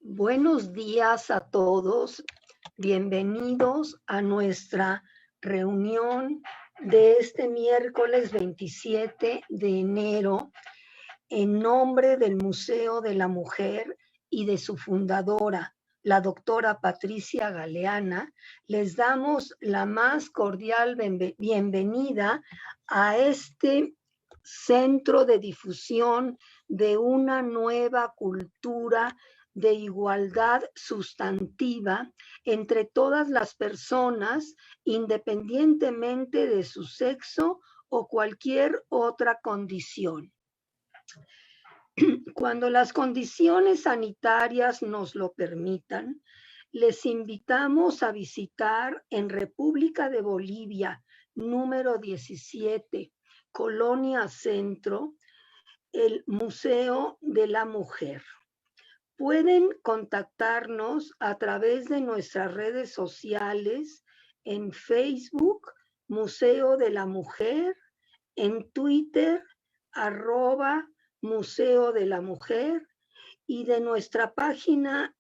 Buenos días a todos. Bienvenidos a nuestra reunión de este miércoles 27 de enero en nombre del Museo de la Mujer y de su fundadora, la doctora Patricia Galeana. Les damos la más cordial bienvenida a este centro de difusión de una nueva cultura de igualdad sustantiva entre todas las personas, independientemente de su sexo o cualquier otra condición. Cuando las condiciones sanitarias nos lo permitan, les invitamos a visitar en República de Bolivia, número 17, Colonia Centro, el Museo de la Mujer. Pueden contactarnos a través de nuestras redes sociales en Facebook, Museo de la Mujer, en Twitter, @Museo de la Mujer, y de nuestra página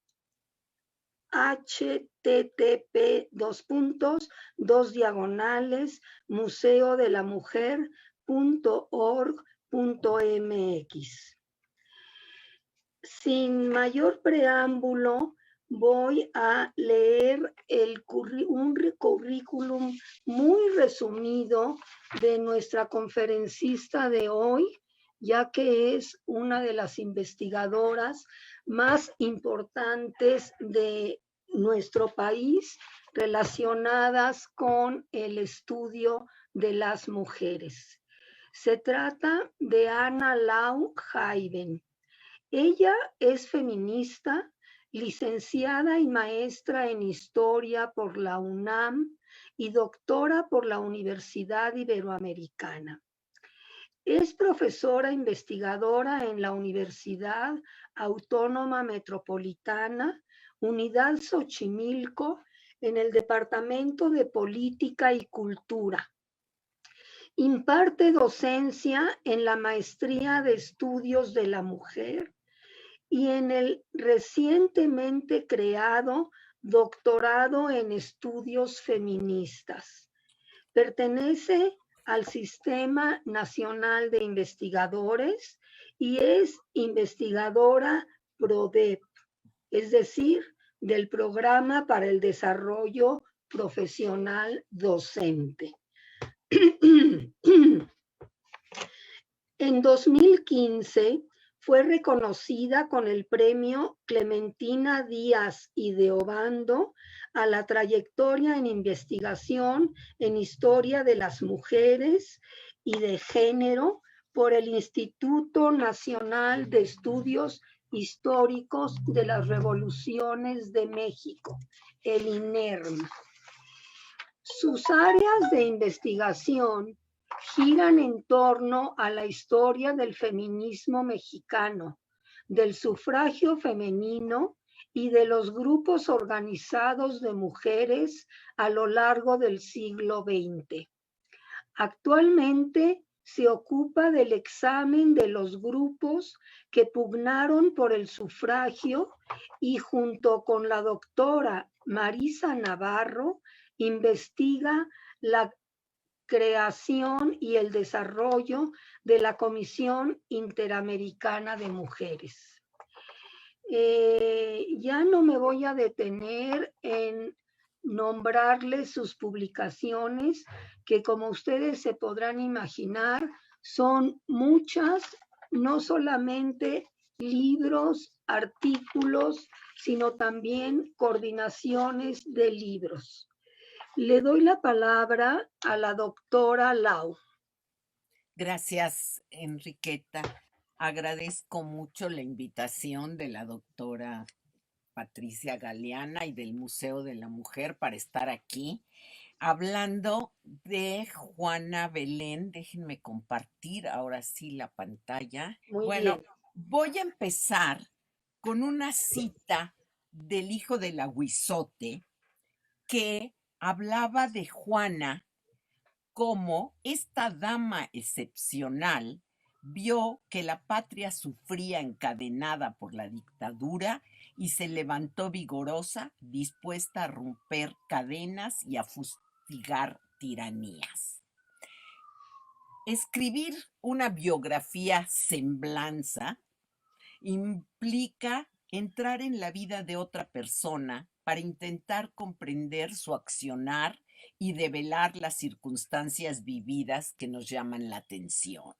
http://museodelamujer.org.mx. Sin mayor preámbulo, voy a leer un currículum muy resumido de nuestra conferencista de hoy, ya que es una de las investigadoras más importantes de nuestro país relacionadas con el estudio de las mujeres. Se trata de Ana Lau Jaiven. Ella es feminista, licenciada y maestra en Historia por la UNAM y doctora por la Universidad Iberoamericana. Es profesora investigadora en la Universidad Autónoma Metropolitana, Unidad Xochimilco, en el Departamento de Política y Cultura. Imparte docencia en la Maestría de Estudios de la Mujer y en el recientemente creado Doctorado en Estudios Feministas. Pertenece al Sistema Nacional de Investigadores y es investigadora PRODEP, es decir, del Programa para el Desarrollo Profesional Docente. En 2015 fue reconocida con el premio Clementina Díaz y de Obando a la trayectoria en investigación en historia de las mujeres y de género por el Instituto Nacional de Estudios Históricos de las Revoluciones de México, el INERM. Sus áreas de investigación giran en torno a la historia del feminismo mexicano, del sufragio femenino y de los grupos organizados de mujeres a lo largo del siglo XX. Actualmente se ocupa del examen de los grupos que pugnaron por el sufragio y junto con la doctora Marisa Navarro investiga la creación y el desarrollo de la Comisión Interamericana de Mujeres. Ya no me voy a detener en nombrarles sus publicaciones, que como ustedes se podrán imaginar, son muchas, no solamente libros, artículos, sino también coordinaciones de libros. Le doy la palabra a la doctora Lau. Gracias, Enriqueta. Agradezco mucho la invitación de la doctora Patricia Galeana y del Museo de la Mujer para estar aquí hablando de Juana Belén. Déjenme compartir ahora sí la pantalla. Muy bien. Voy a empezar con una cita del hijo del Aguizote que hablaba de Juana como esta dama excepcional vio que la patria sufría encadenada por la dictadura y se levantó vigorosa, dispuesta a romper cadenas y a fustigar tiranías. Escribir una biografía semblanza implica entrar en la vida de otra persona para intentar comprender su accionar y develar las circunstancias vividas que nos llaman la atención.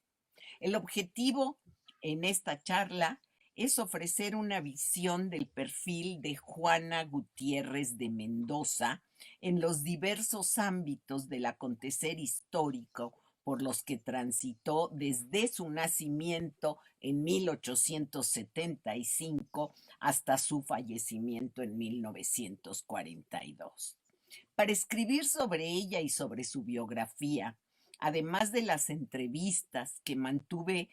El objetivo en esta charla es ofrecer una visión del perfil de Juana Gutiérrez de Mendoza en los diversos ámbitos del acontecer histórico por los que transitó desde su nacimiento en 1875 hasta su fallecimiento en 1942. Para escribir sobre ella y sobre su biografía, además de las entrevistas que mantuve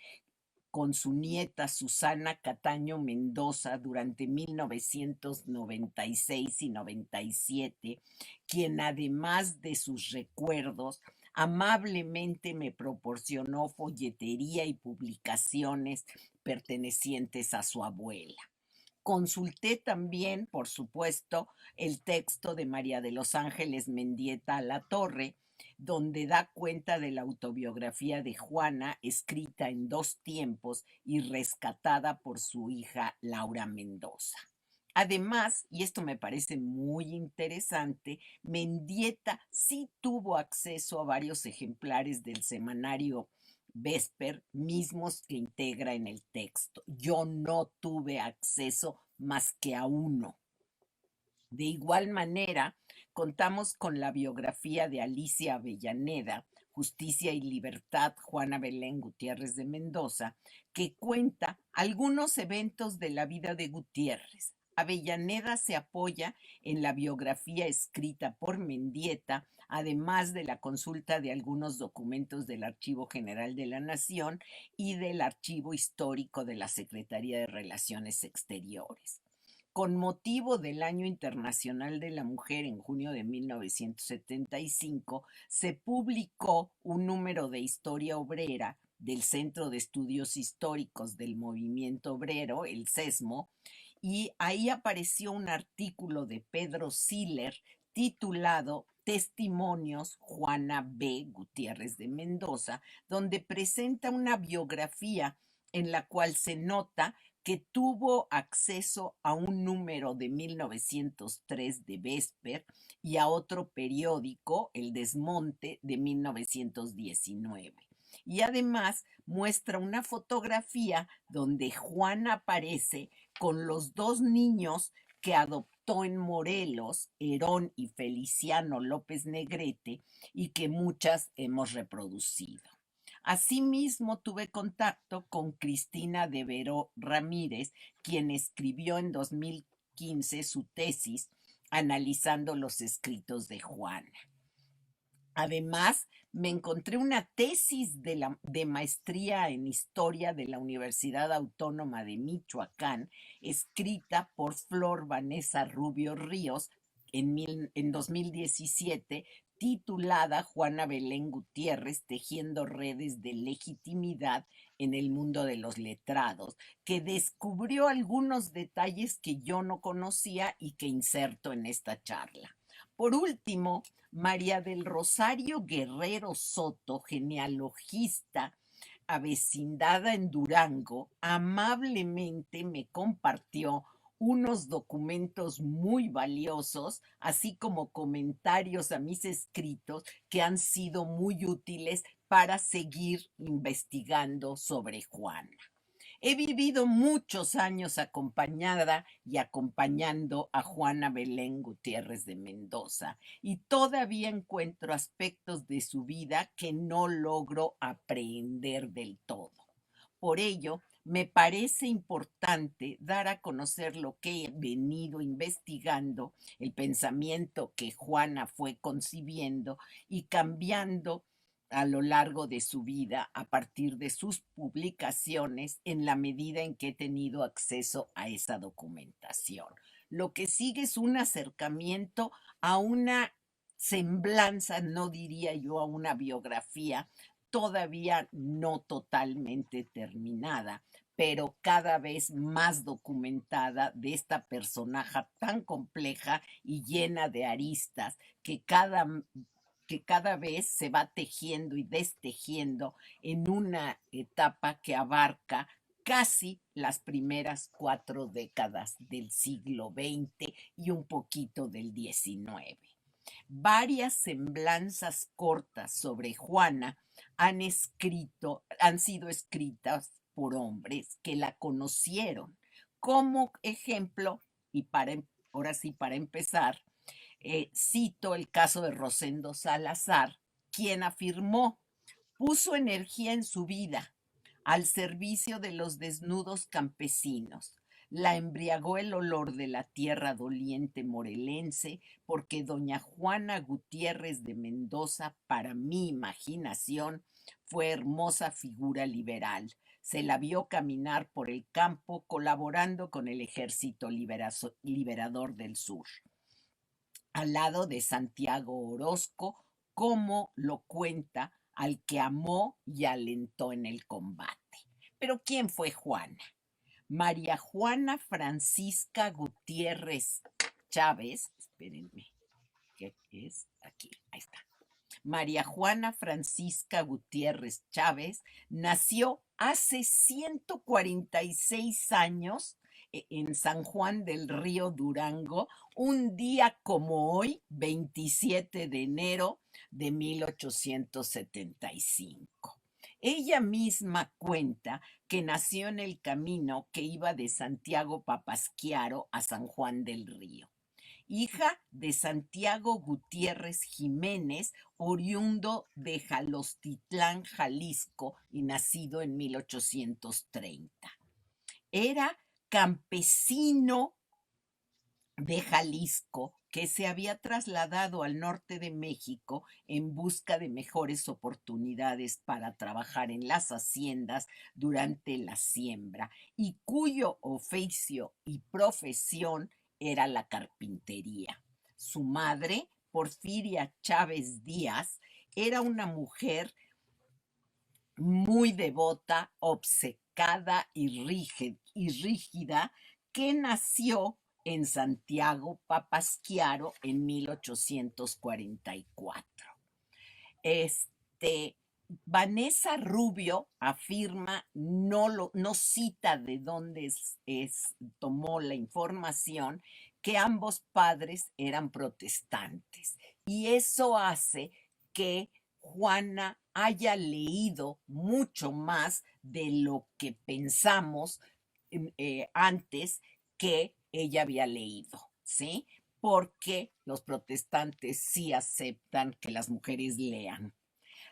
con su nieta Susana Cataño Mendoza durante 1996 y 97, quien además de sus recuerdos, amablemente me proporcionó folletería y publicaciones pertenecientes a su abuela. Consulté también, por supuesto, el texto de María de los Ángeles Mendieta Alatorre, donde da cuenta de la autobiografía de Juana, escrita en 2 tiempos y rescatada por su hija Laura Mendoza. Además, y esto me parece muy interesante, Mendieta sí tuvo acceso a varios ejemplares del semanario Vesper, mismos que integra en el texto. Yo no tuve acceso más que a uno. De igual manera, contamos con la biografía de Alicia Avellaneda, Justicia y Libertad, Juana Belén Gutiérrez de Mendoza, que cuenta algunos eventos de la vida de Gutiérrez. Avellaneda se apoya en la biografía escrita por Mendieta, además de la consulta de algunos documentos del Archivo General de la Nación y del Archivo Histórico de la Secretaría de Relaciones Exteriores. Con motivo del Año Internacional de la Mujer en junio de 1975, se publicó un número de Historia Obrera del Centro de Estudios Históricos del Movimiento Obrero, el CESMO, y ahí apareció un artículo de Pedro Siller titulado Testimonios Juana B. Gutiérrez de Mendoza, donde presenta una biografía en la cual se nota que tuvo acceso a un número de 1903 de Vesper y a otro periódico, El Desmonte, de 1919. Y además muestra una fotografía donde Juana aparece con los 2 niños que adoptó en Morelos, Herón y Feliciano López Negrete, y que muchas hemos reproducido. Asimismo, tuve contacto con Cristina de Veró Ramírez, quien escribió en 2015 su tesis analizando los escritos de Juana. Además, me encontré una tesis de maestría en historia de la Universidad Autónoma de Michoacán, escrita por Flor Vanessa Rubio Ríos en 2017, titulada Juana Belén Gutiérrez, tejiendo redes de legitimidad en el mundo de los letrados, que descubrió algunos detalles que yo no conocía y que inserto en esta charla. Por último, María del Rosario Guerrero Soto, genealogista avecindada en Durango, amablemente me compartió unos documentos muy valiosos, así como comentarios a mis escritos que han sido muy útiles para seguir investigando sobre Juana. He vivido muchos años acompañada y acompañando a Juana Belén Gutiérrez de Mendoza y todavía encuentro aspectos de su vida que no logro aprehender del todo. Por ello, me parece importante dar a conocer lo que he venido investigando, el pensamiento que Juana fue concibiendo y cambiando a lo largo de su vida a partir de sus publicaciones en la medida en que he tenido acceso a esa documentación. Lo que sigue es un acercamiento a una semblanza, no diría yo a una biografía, todavía no totalmente terminada, pero cada vez más documentada de esta personaje tan compleja y llena de aristas que cada vez se va tejiendo y destejiendo en una etapa que abarca casi las primeras 4 décadas del siglo XX y un poquito del XIX. Varias semblanzas cortas sobre Juana han sido escritas por hombres que la conocieron. Como ejemplo, y ahora sí, para empezar, cito el caso de Rosendo Salazar, quien afirmó: puso energía en su vida al servicio de los desnudos campesinos. La embriagó el olor de la tierra doliente morelense, porque doña Juana Gutiérrez de Mendoza, para mi imaginación, fue hermosa figura liberal. Se la vio caminar por el campo colaborando con el ejército liberador del sur, al lado de Santiago Orozco, como lo cuenta al que amó y alentó en el combate. Pero ¿quién fue Juana? María Juana Francisca Gutiérrez Chávez, espérenme, ¿qué es? Aquí, ahí está. María Juana Francisca Gutiérrez Chávez nació hace 146 años en San Juan del Río, Durango, un día como hoy, 27 de enero de 1875. Ella misma cuenta que nació en el camino que iba de Santiago Papasquiaro a San Juan del Río, hija de Santiago Gutiérrez Jiménez, oriundo de Jalostitlán, Jalisco, y nacido en 1830. Era campesino de Jalisco que se había trasladado al norte de México en busca de mejores oportunidades para trabajar en las haciendas durante la siembra, y cuyo oficio y profesión era la carpintería. Su madre, Porfiria Chávez Díaz, era una mujer muy devota, obcecada y rígida, que nació en Santiago Papasquiaro en 1844. Vanessa Rubio afirma, no cita de dónde tomó la información, que ambos padres eran protestantes, y eso hace que Juana haya leído mucho más de lo que pensamos antes que ella había leído, ¿sí? Porque los protestantes sí aceptan que las mujeres lean.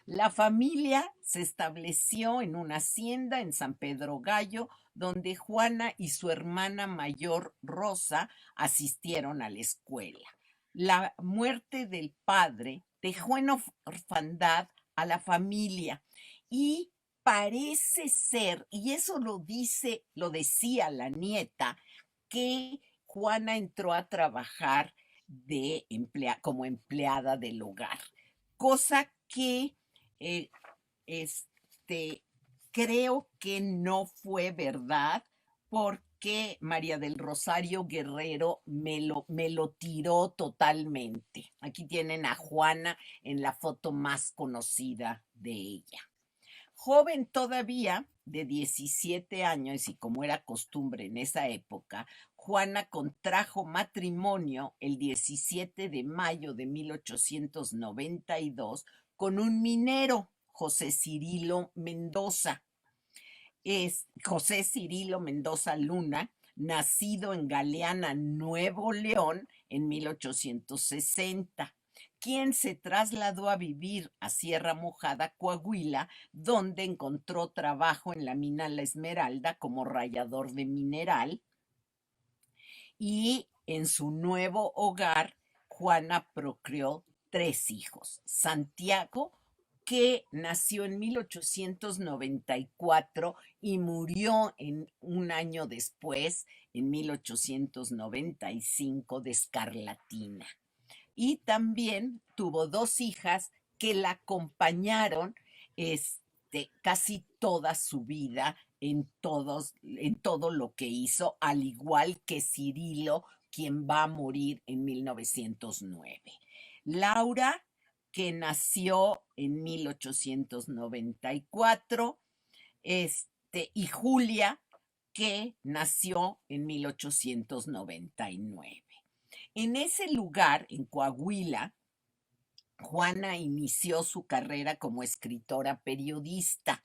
La familia se estableció en una hacienda en San Pedro Gallo, donde Juana y su hermana mayor Rosa asistieron a la escuela. La muerte del padre dejó en orfandad a la familia, y parece ser, y eso lo decía la nieta, que Juana entró a trabajar como empleada del hogar, cosa que eh, este, creo que no fue verdad, porque María del Rosario Guerrero me lo tiró totalmente. Aquí tienen a Juana en la foto más conocida de ella. Joven todavía, de 17 años, y como era costumbre en esa época, Juana contrajo matrimonio el 17 de mayo de 1892 con un minero, José Cirilo Mendoza. José Cirilo Mendoza Luna, nacido en Galeana, Nuevo León, en 1860, quien se trasladó a vivir a Sierra Mojada, Coahuila, donde encontró trabajo en la mina La Esmeralda como rallador de mineral, y en su nuevo hogar Juana procreó 3 hijos: Santiago, que nació en 1894 y murió un año después, en 1895, de escarlatina. Y también tuvo 2 hijas que la acompañaron casi toda su vida en todo lo que hizo, al igual que Cirilo, quien va a morir en 1909. Laura, que nació en 1894, y Julia, que nació en 1899. En ese lugar, en Coahuila, Juana inició su carrera como escritora periodista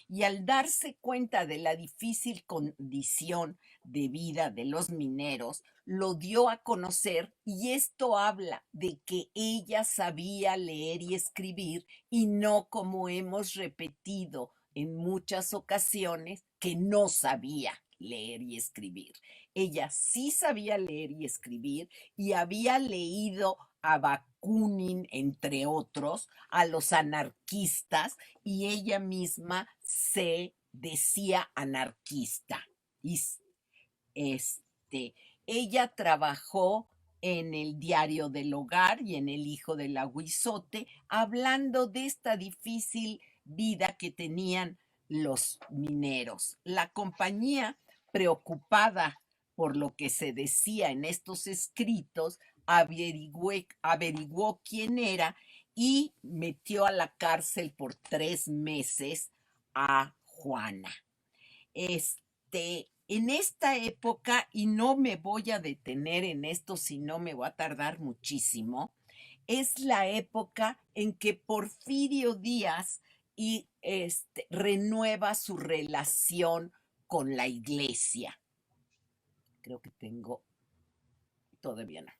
y al darse cuenta de la difícil condición de vida de los mineros, lo dio a conocer y esto habla de que ella sabía leer y escribir y no como hemos repetido en muchas ocasiones que no sabía leer y escribir. Ella sí sabía leer y escribir y había leído a Bakunin, entre otros, a los anarquistas, y ella misma se decía anarquista. Y ella trabajó en el Diario del Hogar y en El Hijo del Aguizote, hablando de esta difícil vida que tenían los mineros. La compañía, preocupada por lo que se decía en estos escritos, averiguó quién era y metió a la cárcel por 3 meses a Juana. En esta época, y no me voy a detener en esto, si no me voy a tardar muchísimo, es la época en que Porfirio Díaz renueva su relación con la iglesia. Creo que tengo, todavía no.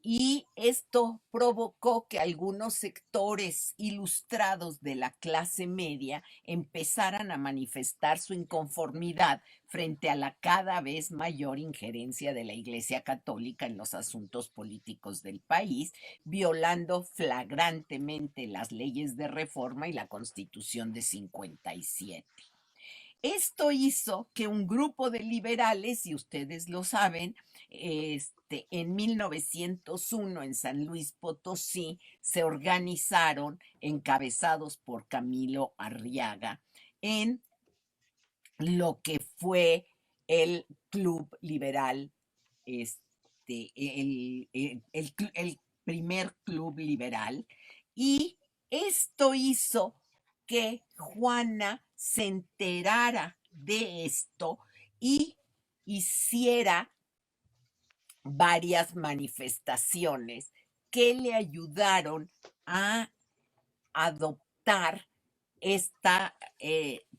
Y esto provocó que algunos sectores ilustrados de la clase media empezaran a manifestar su inconformidad frente a la cada vez mayor injerencia de la Iglesia Católica en los asuntos políticos del país, violando flagrantemente las leyes de reforma y la Constitución de 57. Esto hizo que un grupo de liberales, y ustedes lo saben, en 1901 en San Luis Potosí se organizaron, encabezados por Camilo Arriaga, en lo que fue el Club Liberal, el primer club liberal, y esto hizo que Juana se enterara de esto y hiciera varias manifestaciones que le ayudaron a adoptar esta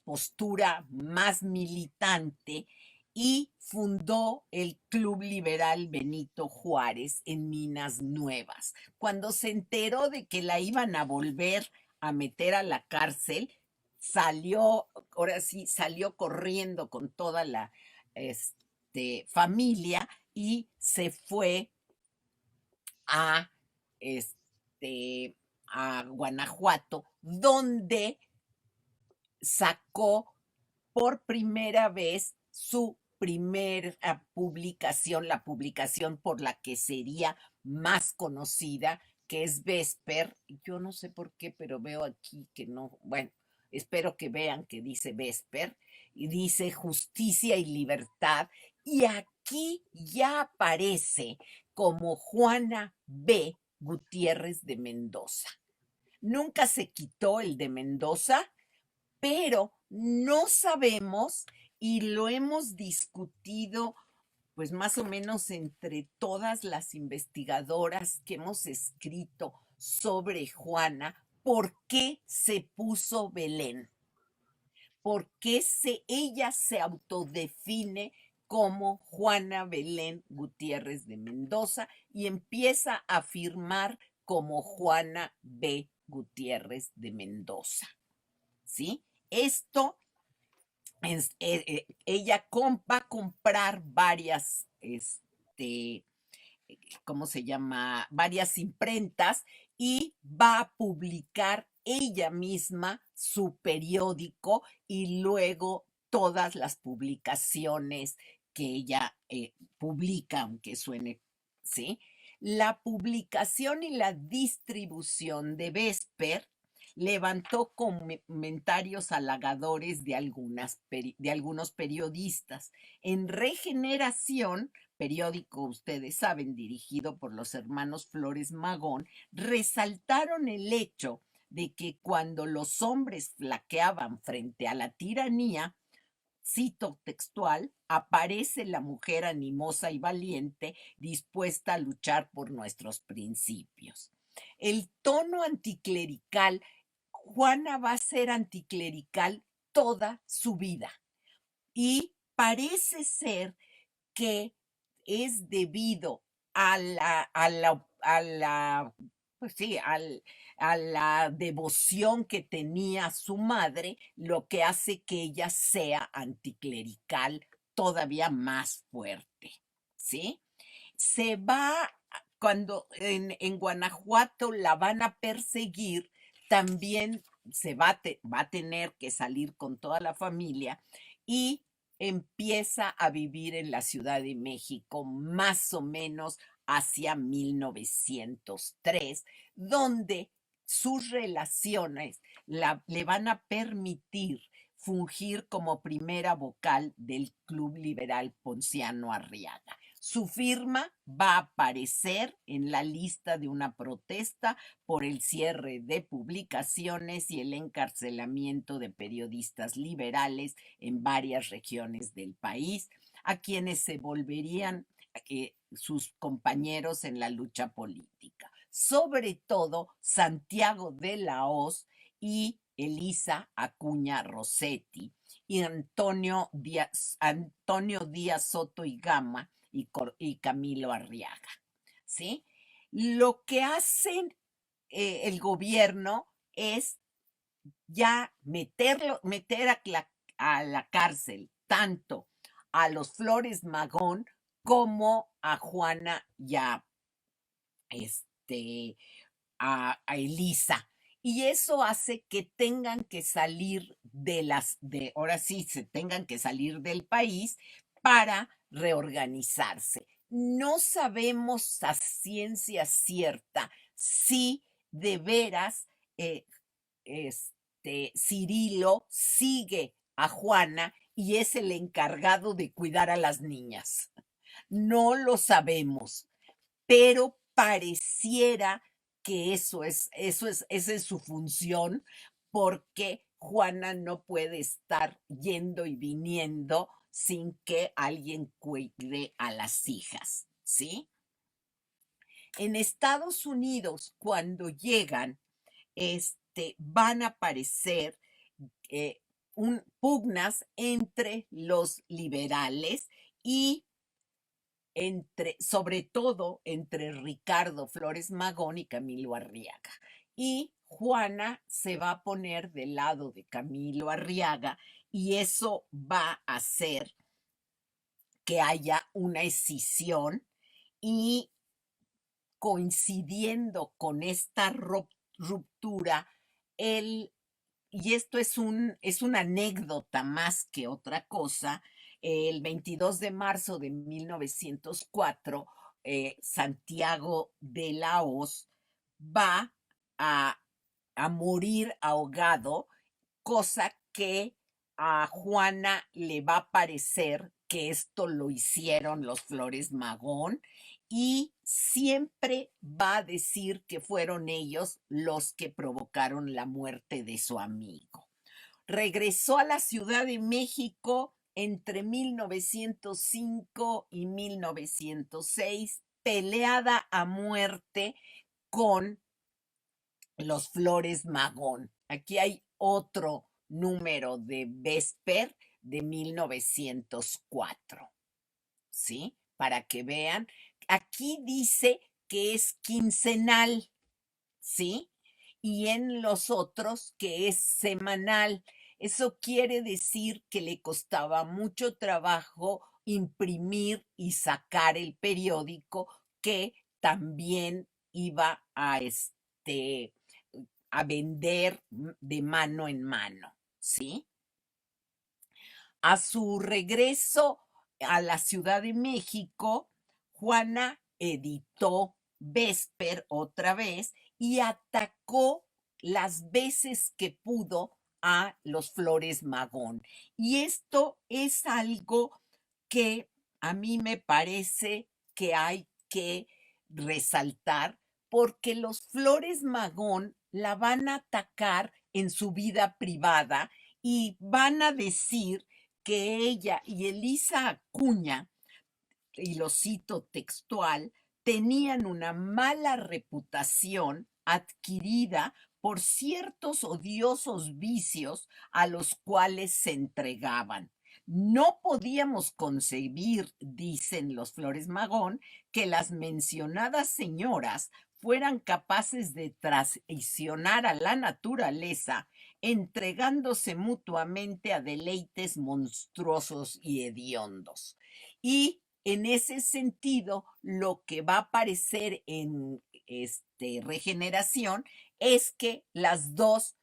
postura más militante y fundó el Club Liberal Benito Juárez en Minas Nuevas. Cuando se enteró de que la iban a volver a meter a la cárcel, salió corriendo con toda la familia y se fue a, a Guanajuato, donde sacó por primera vez su primera publicación, la publicación por la que sería más conocida, que es Vesper. Yo no sé por qué, pero veo aquí que no, bueno, espero que vean que dice Vesper, y dice Justicia y Libertad, y aquí ya aparece como Juana B. Gutiérrez de Mendoza. Nunca se quitó el de Mendoza, pero no sabemos, y lo hemos discutido pues más o menos entre todas las investigadoras que hemos escrito sobre Juana, ¿por qué se puso Belén? ¿Por qué ella se autodefine como Juana Belén Gutiérrez de Mendoza y empieza a firmar como Juana B. Gutiérrez de Mendoza? ¿Sí? Esto, ella va a comprar varias, ¿cómo se llama? Varias imprentas y va a publicar ella misma su periódico y luego todas las publicaciones que ella publica, aunque suene, ¿sí? La publicación y la distribución de Vesper levantó comentarios halagadores de algunos periodistas. En Regeneración, periódico, ustedes saben, dirigido por los hermanos Flores Magón, resaltaron el hecho de que cuando los hombres flaqueaban frente a la tiranía, cito textual, aparece la mujer animosa y valiente, dispuesta a luchar por nuestros principios. El tono anticlerical, Juana va a ser anticlerical toda su vida y parece ser que es debido pues sí, a la devoción que tenía su madre, lo que hace que ella sea anticlerical todavía más fuerte, ¿sí? Se va, cuando en Guanajuato la van a perseguir, también va a tener que salir con toda la familia y empieza a vivir en la Ciudad de México más o menos hacia 1903, donde sus relaciones le van a permitir fungir como primera vocal del Club Liberal Ponciano Arriaga. Su firma va a aparecer en la lista de una protesta por el cierre de publicaciones y el encarcelamiento de periodistas liberales en varias regiones del país, a quienes se volverían sus compañeros en la lucha política. Sobre todo Santiago de la Hoz y Elisa Acuña Rossetti y Antonio Díaz Soto y Gama y Camilo Arriaga, ¿sí? Lo que hacen el gobierno es ya meter a la cárcel tanto a los Flores Magón como a Juana y este, a Elisa. Y eso hace que tengan que salir ahora sí, se tengan que salir del país para reorganizarse. No sabemos a ciencia cierta si de veras Cirilo sigue a Juana y es el encargado de cuidar a las niñas. No lo sabemos, pero pareciera que esa es su función, porque Juana no puede estar yendo y viniendo sin que alguien cuide a las hijas, ¿sí? En Estados Unidos, cuando llegan, van a aparecer pugnas entre los liberales y sobre todo entre Ricardo Flores Magón y Camilo Arriaga. Y Juana se va a poner del lado de Camilo Arriaga y eso va a hacer que haya una escisión y coincidiendo con esta ruptura, y esto es una anécdota más que otra cosa, el 22 de marzo de 1904, Santiago de la Hoz va a, a morir ahogado, cosa que a Juana le va a parecer que esto lo hicieron los Flores Magón y siempre va a decir que fueron ellos los que provocaron la muerte de su amigo. Regresó a la Ciudad de México entre 1905 y 1906, peleada a muerte con los Flores Magón. Aquí hay otro número de Vesper de 1904, ¿sí? Para que vean. Aquí dice que es quincenal, ¿sí? Y en los otros que es semanal. Eso quiere decir que le costaba mucho trabajo imprimir y sacar el periódico, que también iba a vender de mano en mano, ¿sí? A su regreso a la Ciudad de México, Juana editó Vesper otra vez y atacó las veces que pudo a los Flores Magón. Y esto es algo que a mí me parece que hay que resaltar, porque los Flores Magón la van a atacar en su vida privada y van a decir que ella y Elisa Acuña, y lo cito textual, tenían una mala reputación adquirida por ciertos odiosos vicios a los cuales se entregaban. No podíamos concebir, dicen los Flores Magón, que las mencionadas señoras fueran capaces de traicionar a la naturaleza, entregándose mutuamente a deleites monstruosos y hediondos. Y en ese sentido, lo que va a aparecer en Regeneración es que las dos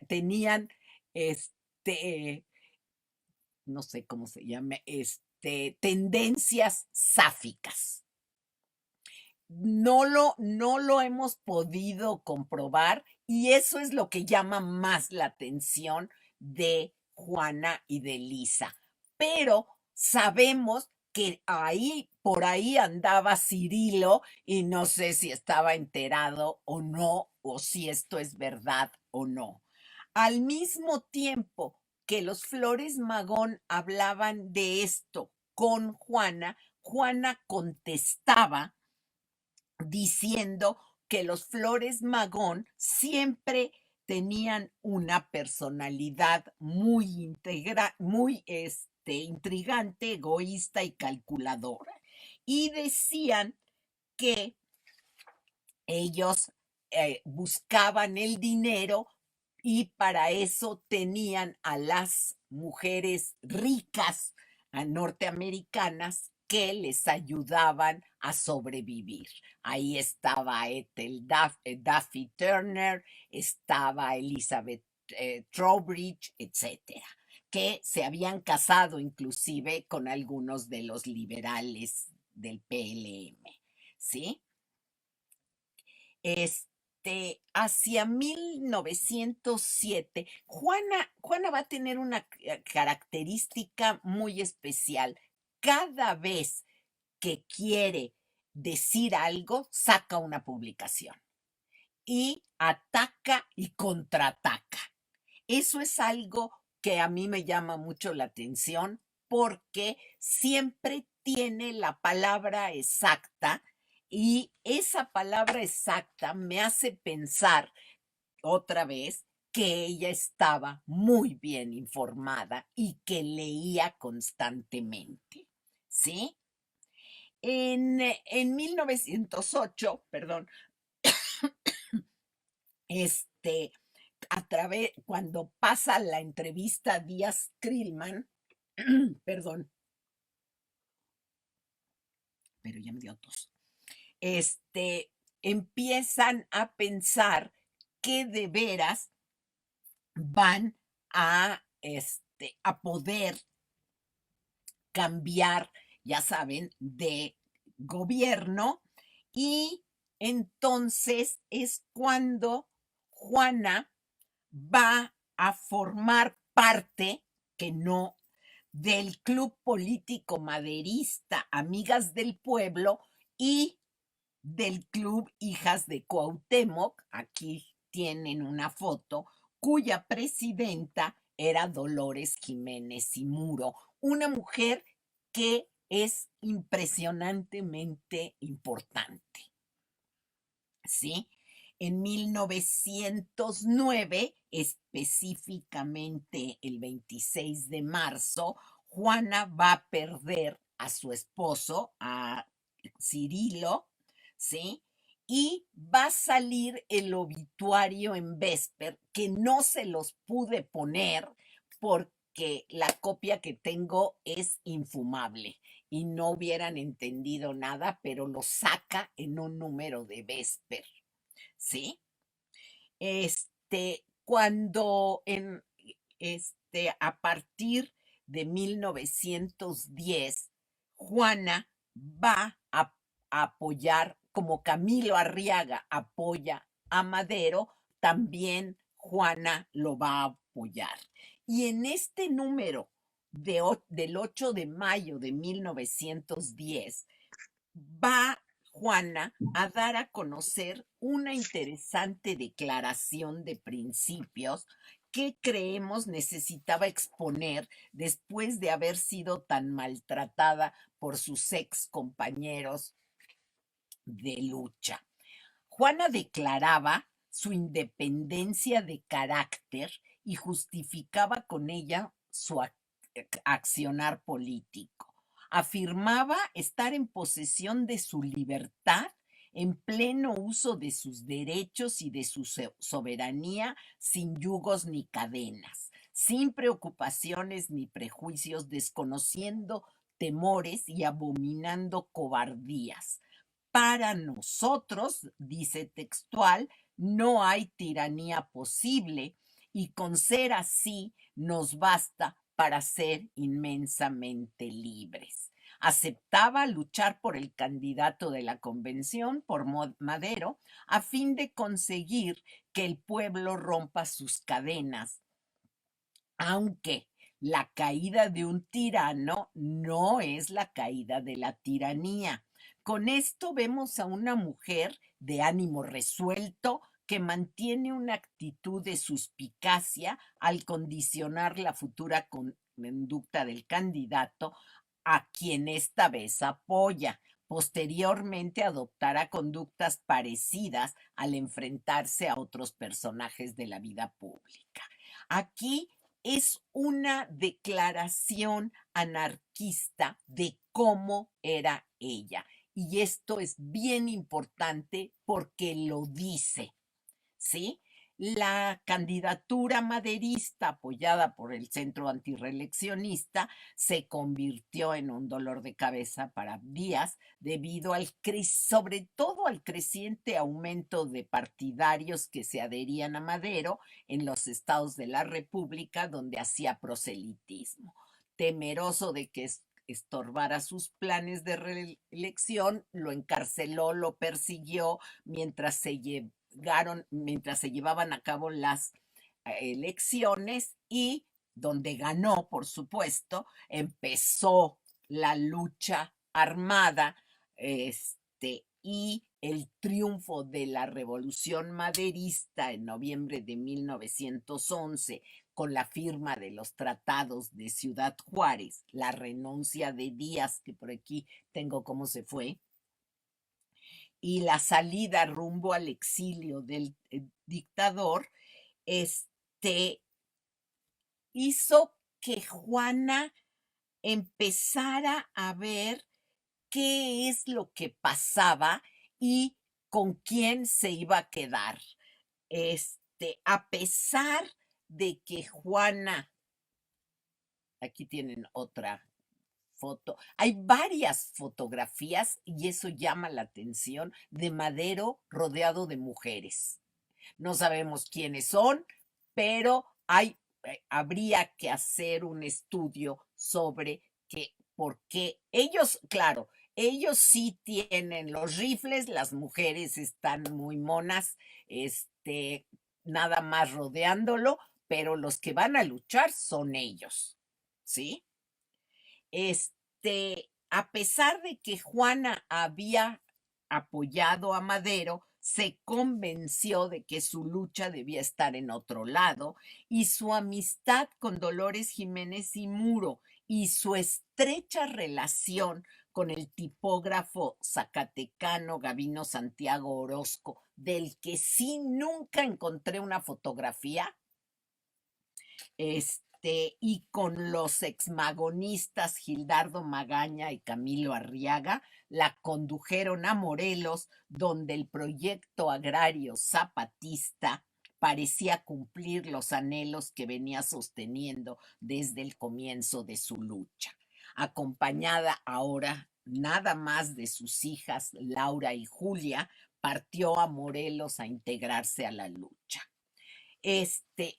tenían, no sé cómo se llama, tendencias sáficas. No lo hemos podido comprobar y eso es lo que llama más la atención de Juana y de Lisa. Pero sabemos que por ahí andaba Cirilo y no sé si estaba enterado o no, o si esto es verdad o no. Al mismo tiempo que los Flores Magón hablaban de esto con Juana, Juana contestaba diciendo que los Flores Magón siempre tenían una personalidad muy intrigante, egoísta y calculadora. Y decían que ellos buscaban el dinero y para eso tenían a las mujeres ricas norteamericanas que les ayudaban a sobrevivir. Ahí estaba Ethel Duffy Turner, estaba Elizabeth Trowbridge, etcétera, que se habían casado inclusive con algunos de los liberales del PLM, ¿sí? Hacia 1907, Juana va a tener una característica muy especial. Cada vez que quiere decir algo, saca una publicación y ataca y contraataca. Eso es algo que a mí me llama mucho la atención porque siempre tiene la palabra exacta y esa palabra exacta me hace pensar otra vez que ella estaba muy bien informada y que leía constantemente, ¿sí? En 1908, perdón, cuando pasa la entrevista a Díaz Krillman, perdón, pero ya me dio tos, empiezan a pensar que de veras van a poder cambiar, ya saben, de gobierno y entonces es cuando Juana va a formar parte, que no, del club político maderista Amigas del Pueblo y del club Hijas de Cuauhtémoc. Aquí tienen una foto, cuya presidenta era Dolores Jiménez y Muro, una mujer que es impresionantemente importante. ¿Sí? En 1909, específicamente el 26 de marzo, Juana va a perder a su esposo, a Cirilo, ¿sí? Y va a salir el obituario en Vesper, que no se los pude poner porque la copia que tengo es infumable y no hubieran entendido nada, pero lo saca en un número de Vesper, ¿sí? Cuando a partir de 1910, Juana va a apoyar, como Camilo Arriaga apoya a Madero, también Juana lo va a apoyar. Y en este número del 8 de mayo de 1910 va Juana a dar a conocer una interesante declaración de principios que creemos necesitaba exponer después de haber sido tan maltratada por sus ex compañeros de lucha. Juana declaraba su independencia de carácter y justificaba con ella su accionar político. Afirmaba estar en posesión de su libertad, en pleno uso de sus derechos y de su soberanía, sin yugos ni cadenas, sin preocupaciones ni prejuicios, desconociendo temores y abominando cobardías. Para nosotros, dice textual, no hay tiranía posible y con ser así nos basta para ser inmensamente libres. Aceptaba luchar por el candidato de la convención, por Madero, a fin de conseguir que el pueblo rompa sus cadenas, aunque la caída de un tirano no es la caída de la tiranía. Con esto vemos a una mujer de ánimo resuelto que mantiene una actitud de suspicacia al condicionar la futura conducta del candidato a quien esta vez apoya. Posteriormente adoptará conductas parecidas al enfrentarse a otros personajes de la vida pública. Aquí es una declaración anarquista de cómo era ella. Y esto es bien importante porque lo dice, ¿sí? La candidatura maderista apoyada por el centro antirreeleccionista se convirtió en un dolor de cabeza para Díaz debido sobre todo al creciente aumento de partidarios que se adherían a Madero en los estados de la República donde hacía proselitismo. Temeroso de que estorbara sus planes de reelección, lo encarceló, lo persiguió mientras se llevaban a cabo las elecciones y donde ganó, por supuesto, empezó la lucha armada y el triunfo de la revolución maderista en noviembre de 1911 con la firma de los tratados de Ciudad Juárez, la renuncia de Díaz, que por aquí tengo cómo se fue, y la salida rumbo al exilio del dictador, hizo que Juana empezara a ver qué es lo que pasaba y con quién se iba a quedar. A pesar de que Juana, aquí tienen otra foto, hay varias fotografías y eso llama la atención de Madero rodeado de mujeres. No sabemos quiénes son, pero habría que hacer un estudio sobre por qué ellos, claro, ellos sí tienen los rifles, las mujeres están muy monas, nada más rodeándolo, pero los que van a luchar son ellos, ¿sí? A pesar de que Juana había apoyado a Madero, se convenció de que su lucha debía estar en otro lado y su amistad con Dolores Jiménez y Muro y su estrecha relación con el tipógrafo zacatecano Gabino Santiago Orozco, del que sí nunca encontré una fotografía, y con los exmagonistas Gildardo Magaña y Camilo Arriaga, la condujeron a Morelos, donde el proyecto agrario zapatista parecía cumplir los anhelos que venía sosteniendo desde el comienzo de su lucha. Acompañada ahora nada más de sus hijas Laura y Julia, partió a Morelos a integrarse a la lucha.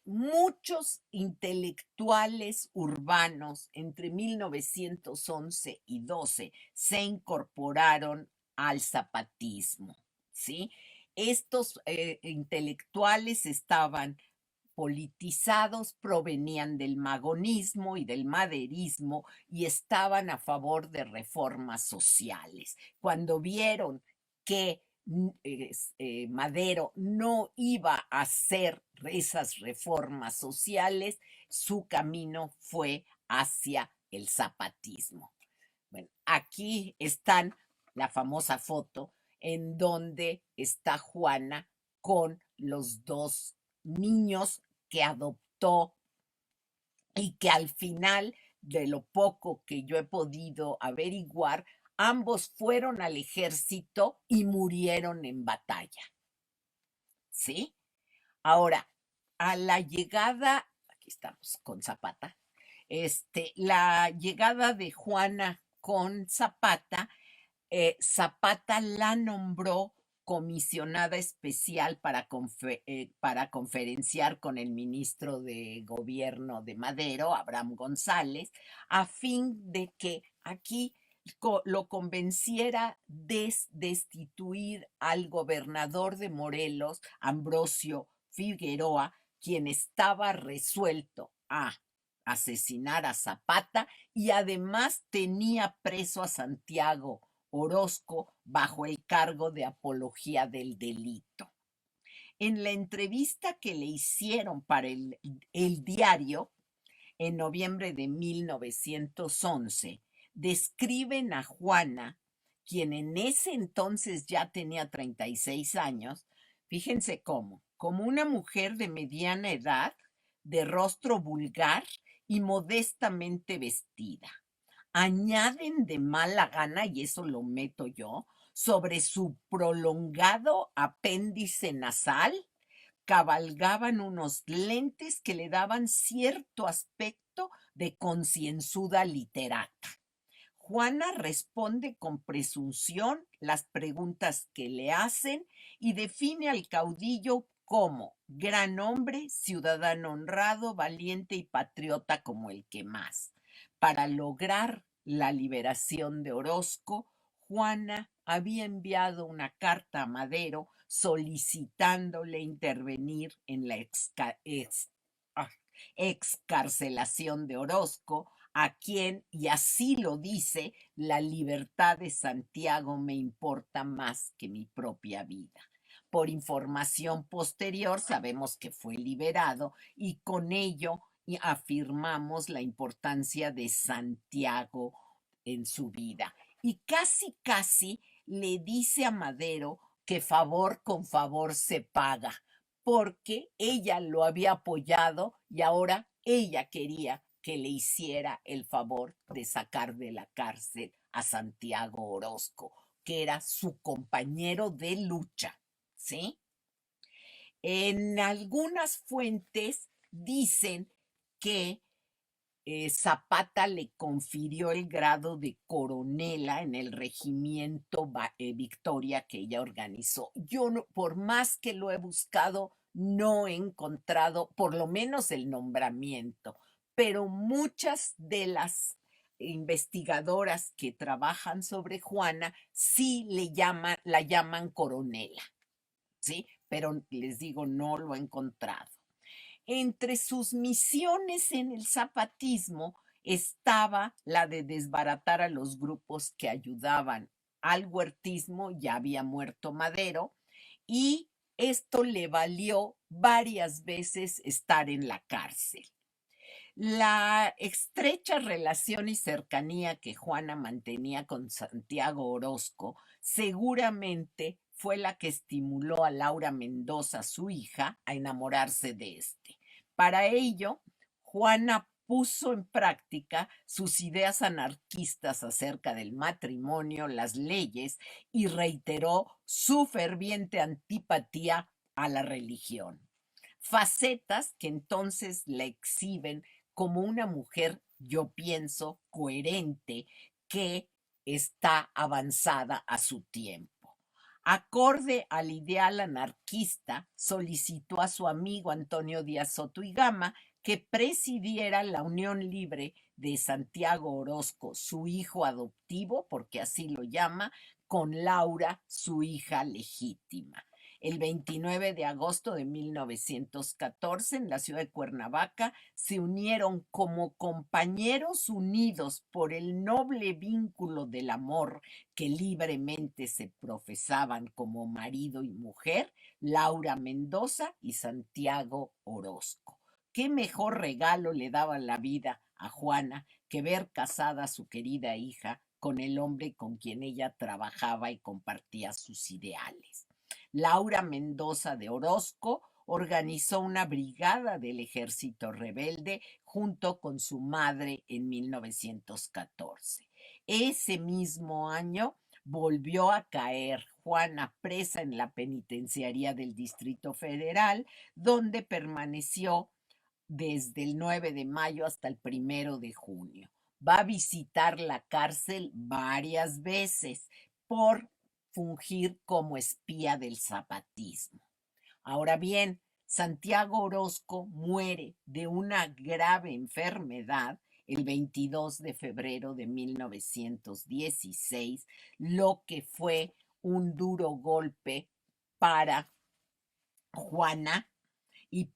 Muchos intelectuales urbanos entre 1911 y 12 se incorporaron al zapatismo, ¿sí? estos intelectuales estaban politizados, provenían del magonismo y del maderismo y estaban a favor de reformas sociales. Cuando vieron que Madero no iba a hacer esas reformas sociales, su camino fue hacia el zapatismo. Bueno, aquí están la famosa foto en donde está Juana con los dos niños que adoptó y que al final, de lo poco que yo he podido averiguar, ambos fueron al ejército y murieron en batalla. ¿Sí? Ahora, a la llegada, aquí estamos con Zapata, la llegada de Juana con Zapata, Zapata la nombró comisionada especial para conferenciar con el ministro de Gobierno de Madero, Abraham González, a fin de que aquí lo convenciera de destituir al gobernador de Morelos, Ambrosio Figueroa, quien estaba resuelto a asesinar a Zapata y además tenía preso a Santiago Orozco bajo el cargo de apología del delito. En la entrevista que le hicieron para el diario, en noviembre de 1911, describen a Juana, quien en ese entonces ya tenía 36 años, fíjense cómo, como una mujer de mediana edad, de rostro vulgar y modestamente vestida. Añaden de mala gana, y eso lo meto yo, sobre su prolongado apéndice nasal, cabalgaban unos lentes que le daban cierto aspecto de concienzuda literata. Juana responde con presunción las preguntas que le hacen y define al caudillo como gran hombre, ciudadano honrado, valiente y patriota como el que más. Para lograr la liberación de Orozco, Juana había enviado una carta a Madero solicitándole intervenir en la excarcelación de Orozco, a quien, y así lo dice, la libertad de Santiago me importa más que mi propia vida. Por información posterior sabemos que fue liberado y con ello afirmamos la importancia de Santiago en su vida. Y casi, casi le dice a Madero que favor con favor se paga, porque ella lo había apoyado y ahora ella quería que le hiciera el favor de sacar de la cárcel a Santiago Orozco, que era su compañero de lucha, ¿sí? En algunas fuentes dicen que Zapata le confirió el grado de coronela en el regimiento Victoria que ella organizó. Yo, no, por más que lo he buscado, no he encontrado por lo menos el nombramiento, pero muchas de las investigadoras que trabajan sobre Juana sí la llaman coronela, ¿sí? Pero les digo, no lo he encontrado. Entre sus misiones en el zapatismo estaba la de desbaratar a los grupos que ayudaban al huertismo, ya había muerto Madero, y esto le valió varias veces estar en la cárcel. La estrecha relación y cercanía que Juana mantenía con Santiago Orozco seguramente fue la que estimuló a Laura Mendoza, su hija, a enamorarse de este. Para ello, Juana puso en práctica sus ideas anarquistas acerca del matrimonio, las leyes, y reiteró su ferviente antipatía a la religión. Facetas que entonces la exhiben como una mujer, yo pienso, coherente, que está avanzada a su tiempo. Acorde al ideal anarquista, solicitó a su amigo Antonio Díaz Soto y Gama que presidiera la unión libre de Santiago Orozco, su hijo adoptivo, porque así lo llama, con Laura, su hija legítima. El 29 de agosto de 1914, en la ciudad de Cuernavaca, se unieron como compañeros unidos por el noble vínculo del amor que libremente se profesaban como marido y mujer, Laura Mendoza y Santiago Orozco. ¿Qué mejor regalo le daba la vida a Juana que ver casada a su querida hija con el hombre con quien ella trabajaba y compartía sus ideales? Laura Mendoza de Orozco organizó una brigada del ejército rebelde junto con su madre en 1914. Ese mismo año volvió a caer Juana presa en la penitenciaría del Distrito Federal, donde permaneció desde el 9 de mayo hasta el 1 de junio. Va a visitar la cárcel varias veces por fungir como espía del zapatismo. Ahora bien, Santiago Orozco muere de una grave enfermedad el 22 de febrero de 1916, lo que fue un duro golpe para Juana y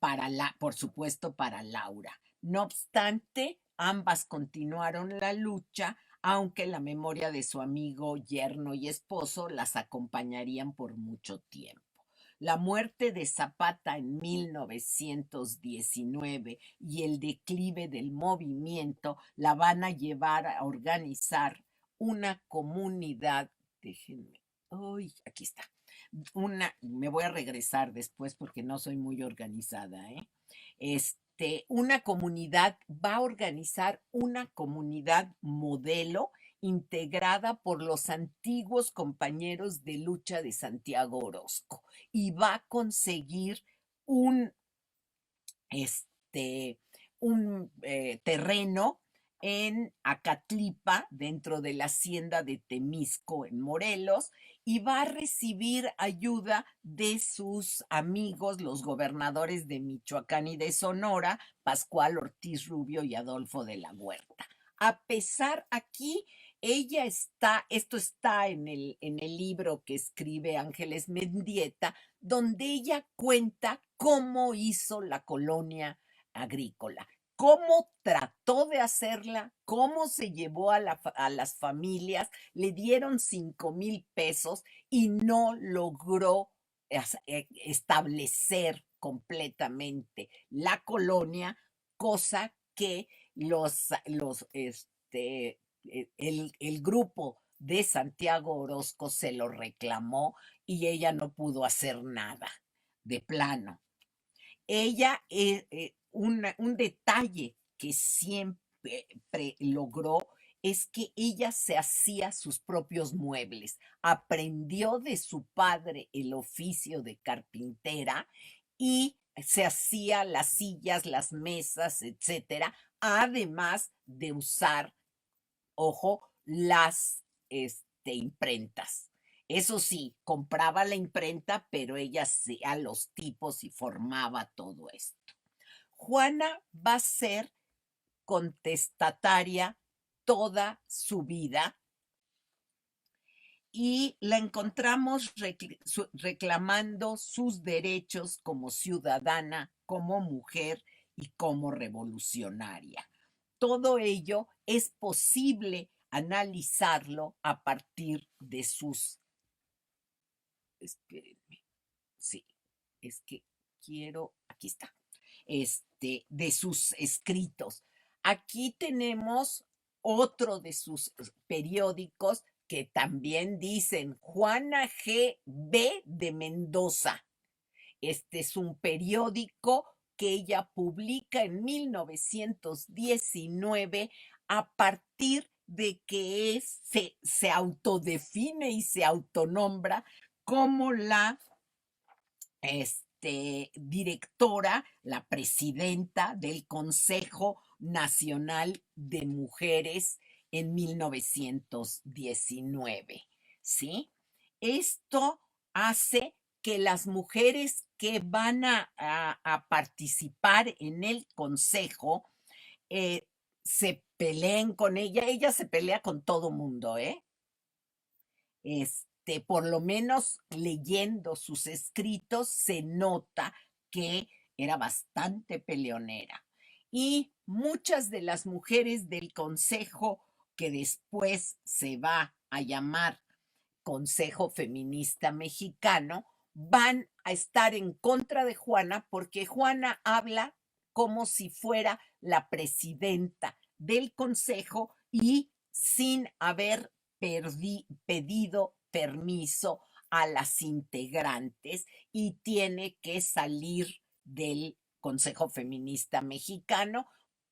por supuesto, para Laura. No obstante, ambas continuaron la lucha, aunque la memoria de su amigo, yerno y esposo las acompañarían por mucho tiempo. La muerte de Zapata en 1919 y el declive del movimiento la van a llevar a organizar una comunidad, déjenme, aquí está, me voy a regresar después porque no soy muy organizada, ¿eh? Una comunidad, va a organizar una comunidad modelo integrada por los antiguos compañeros de lucha de Santiago Orozco y va a conseguir un, terreno en Acatlipa, dentro de la hacienda de Temisco, en Morelos, y va a recibir ayuda de sus amigos, los gobernadores de Michoacán y de Sonora, Pascual Ortiz Rubio y Adolfo de la Huerta. A pesar aquí, esto está en el libro que escribe Ángeles Mendieta, donde ella cuenta cómo hizo la colonia agrícola, cómo trató de hacerla, cómo se llevó a las familias, le dieron 5,000 pesos y no logró establecer completamente la colonia, cosa que el grupo de Santiago Orozco se lo reclamó y ella no pudo hacer nada, de plano. Ella, un detalle que siempre logró es que ella se hacía sus propios muebles, aprendió de su padre el oficio de carpintera y se hacía las sillas, las mesas, etcétera, además de usar, ojo, las imprentas. Eso sí, compraba la imprenta, pero ella hacía los tipos y formaba todo esto. Juana va a ser contestataria toda su vida y la encontramos reclamando sus derechos como ciudadana, como mujer y como revolucionaria. Todo ello es posible analizarlo a partir de sus... Espérenme. Sí, es que quiero... Aquí está. De sus escritos. Aquí tenemos otro de sus periódicos que también dicen Juana G. B. de Mendoza. Este es un periódico que ella publica en 1919 a partir de que se autodefine y se autonombra como la directora, la presidenta del Consejo Nacional de Mujeres en 1919, ¿sí? Esto hace que las mujeres que van a participar en el consejo se peleen con ella. Ella se pelea con todo mundo, ¿eh? por lo menos leyendo sus escritos, se nota que era bastante peleonera. Y muchas de las mujeres del consejo, que después se va a llamar Consejo Feminista Mexicano, van a estar en contra de Juana porque Juana habla como si fuera la presidenta del consejo y sin haber pedido permiso a las integrantes, y tiene que salir del Consejo Feminista Mexicano,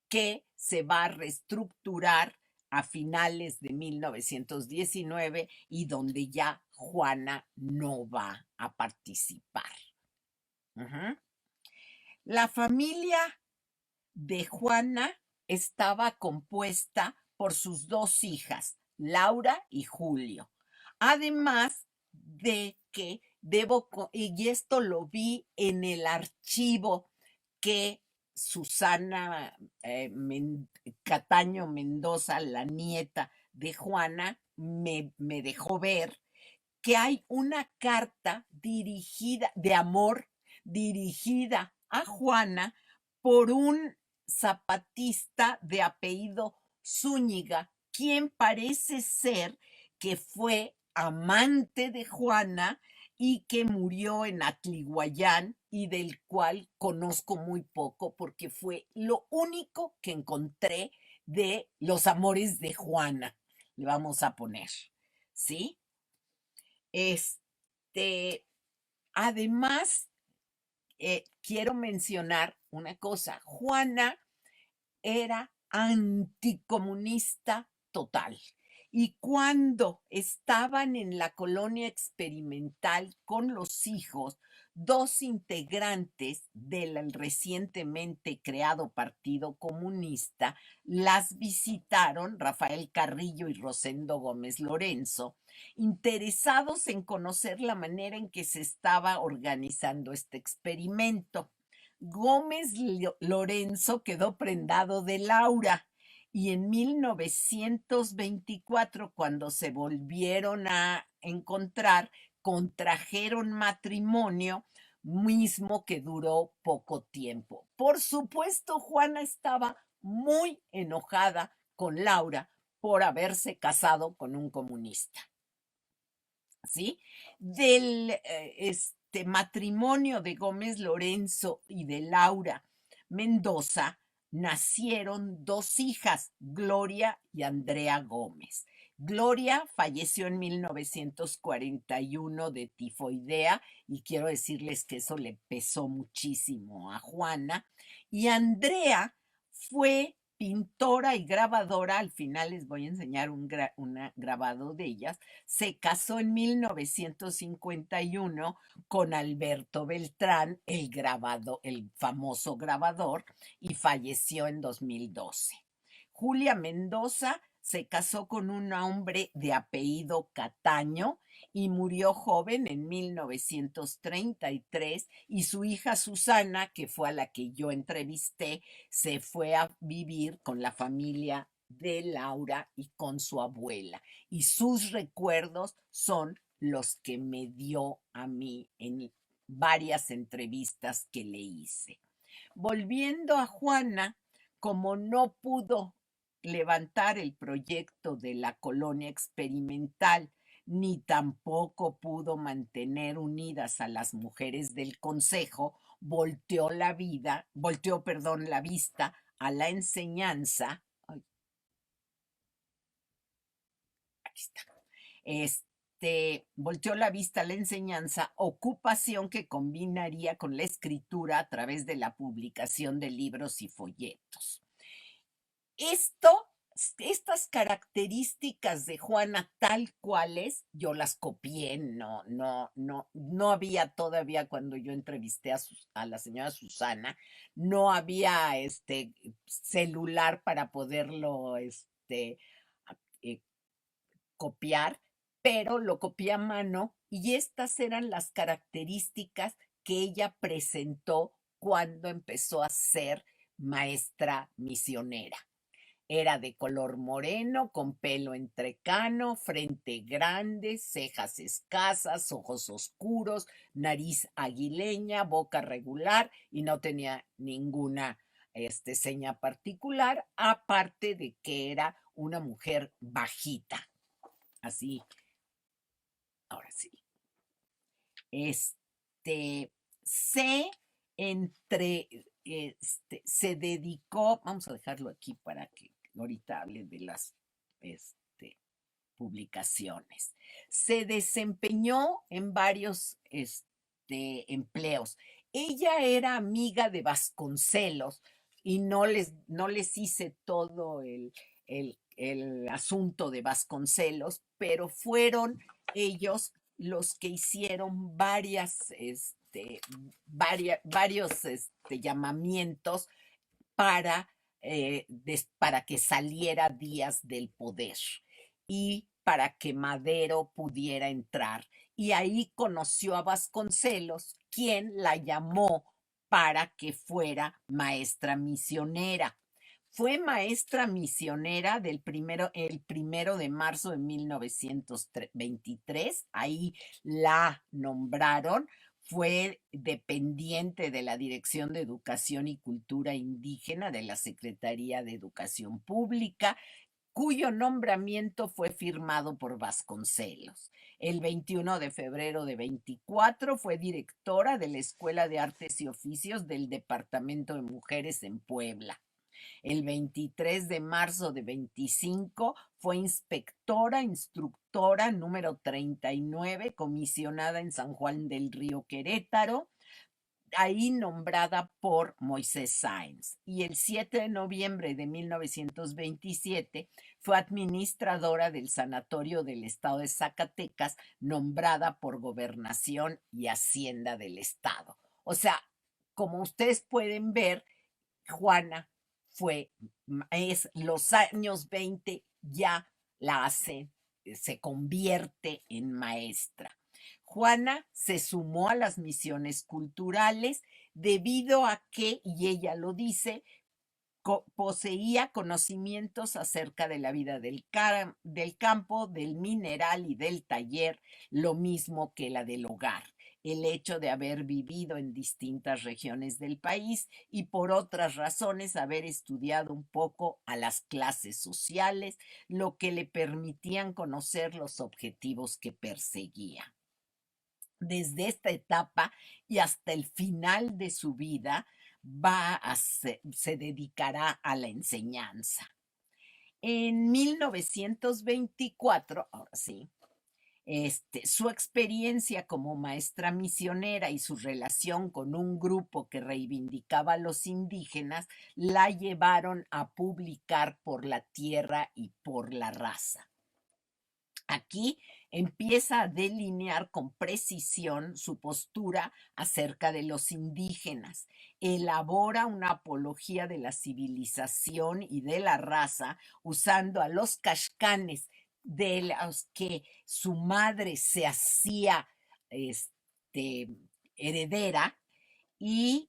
que se va a reestructurar a finales de 1919 y donde ya Juana no va a participar. Ujú. La familia de Juana estaba compuesta por sus dos hijas, Laura y Julio. Además de que y esto lo vi en el archivo que Susana Cataño Mendoza, la nieta de Juana, me dejó ver, que hay una carta dirigida de amor, dirigida a Juana por un zapatista de apellido Zúñiga, quien parece ser que fue amante de Juana y que murió en Atlihuayán, y del cual conozco muy poco porque fue lo único que encontré de los amores de Juana, le vamos a poner, ¿sí? Este, además, quiero mencionar una cosa. Juana era anticomunista total. Y cuando estaban en la colonia experimental con los hijos, dos integrantes del recientemente creado Partido Comunista las visitaron, Rafael Carrillo y Rosendo Gómez Lorenzo, interesados en conocer la manera en que se estaba organizando este experimento. Gómez Lorenzo quedó prendado de Laura, y en 1924, cuando se volvieron a encontrar, contrajeron matrimonio, mismo que duró poco tiempo. Por supuesto, Juana estaba muy enojada con Laura por haberse casado con un comunista. ¿Sí? Del matrimonio de Gómez Lorenzo y de Laura Mendoza nacieron dos hijas, Gloria y Andrea Gómez. Gloria falleció en 1941 de tifoidea, y quiero decirles que eso le pesó muchísimo a Juana. Y Andrea fue pintora y grabadora. Al final les voy a enseñar un grabado de ellas. Se casó en 1951 con Alberto Beltrán, el famoso grabador, y falleció en 2012. Julia Mendoza se casó con un hombre de apellido Cataño y murió joven en 1933, y su hija Susana, que fue a la que yo entrevisté, se fue a vivir con la familia de Laura y con su abuela, y sus recuerdos son los que me dio a mí en varias entrevistas que le hice. Volviendo a Juana, como no pudo levantar el proyecto de la colonia experimental, ni tampoco pudo mantener unidas a las mujeres del consejo, volteó la vista a la enseñanza. Ay, aquí está. Volteó la vista a la enseñanza, ocupación que combinaría con la escritura a través de la publicación de libros y folletos. Estas características de Juana tal cuales, yo las copié, no había todavía, cuando yo entrevisté a la señora Susana, no había celular para poderlo copiar, pero lo copié a mano, y estas eran las características que ella presentó cuando empezó a ser maestra misionera. Era de color moreno, con pelo entrecano, frente grande, cejas escasas, ojos oscuros, nariz aguileña, boca regular y no tenía ninguna seña particular, aparte de que era una mujer bajita. Así, ahora sí. Se entre, se dedicó, vamos a dejarlo aquí para que ahorita hable de las publicaciones. Se desempeñó en varios empleos. Ella era amiga de Vasconcelos y no les hice todo el asunto de Vasconcelos, pero fueron ellos los que hicieron varios llamamientos para, para que saliera Díaz del poder y para que Madero pudiera entrar. Y ahí conoció a Vasconcelos, quien la llamó para que fuera maestra misionera. Fue maestra misionera el 1 de marzo de 1923. Ahí la nombraron. Fue dependiente de la Dirección de Educación y Cultura Indígena de la Secretaría de Educación Pública, cuyo nombramiento fue firmado por Vasconcelos. El 21 de febrero de 24 fue directora de la Escuela de Artes y Oficios del Departamento de Mujeres en Puebla. El 23 de marzo de 25 fue instructora número 39, comisionada en San Juan del Río, Querétaro, ahí nombrada por Moisés Sáenz. Y el 7 de noviembre de 1927 fue administradora del Sanatorio del Estado de Zacatecas, nombrada por Gobernación y Hacienda del Estado. O sea, como ustedes pueden ver, Juana es los años 20 ya la hace, se convierte en maestra. Juana se sumó a las misiones culturales debido a que, y ella lo dice, poseía conocimientos acerca de la vida del campo, del mineral y del taller, lo mismo que la del hogar. El hecho de haber vivido en distintas regiones del país y por otras razones haber estudiado un poco a las clases sociales, lo que le permitían conocer los objetivos que perseguía. Desde esta etapa y hasta el final de su vida, se dedicará a la enseñanza. En 1924, ahora sí, su experiencia como maestra misionera y su relación con un grupo que reivindicaba a los indígenas la llevaron a publicar Por la Tierra y por la Raza. Aquí empieza a delinear con precisión su postura acerca de los indígenas. Elabora una apología de la civilización y de la raza usando a los caxcanes de los que su madre se hacía heredera, y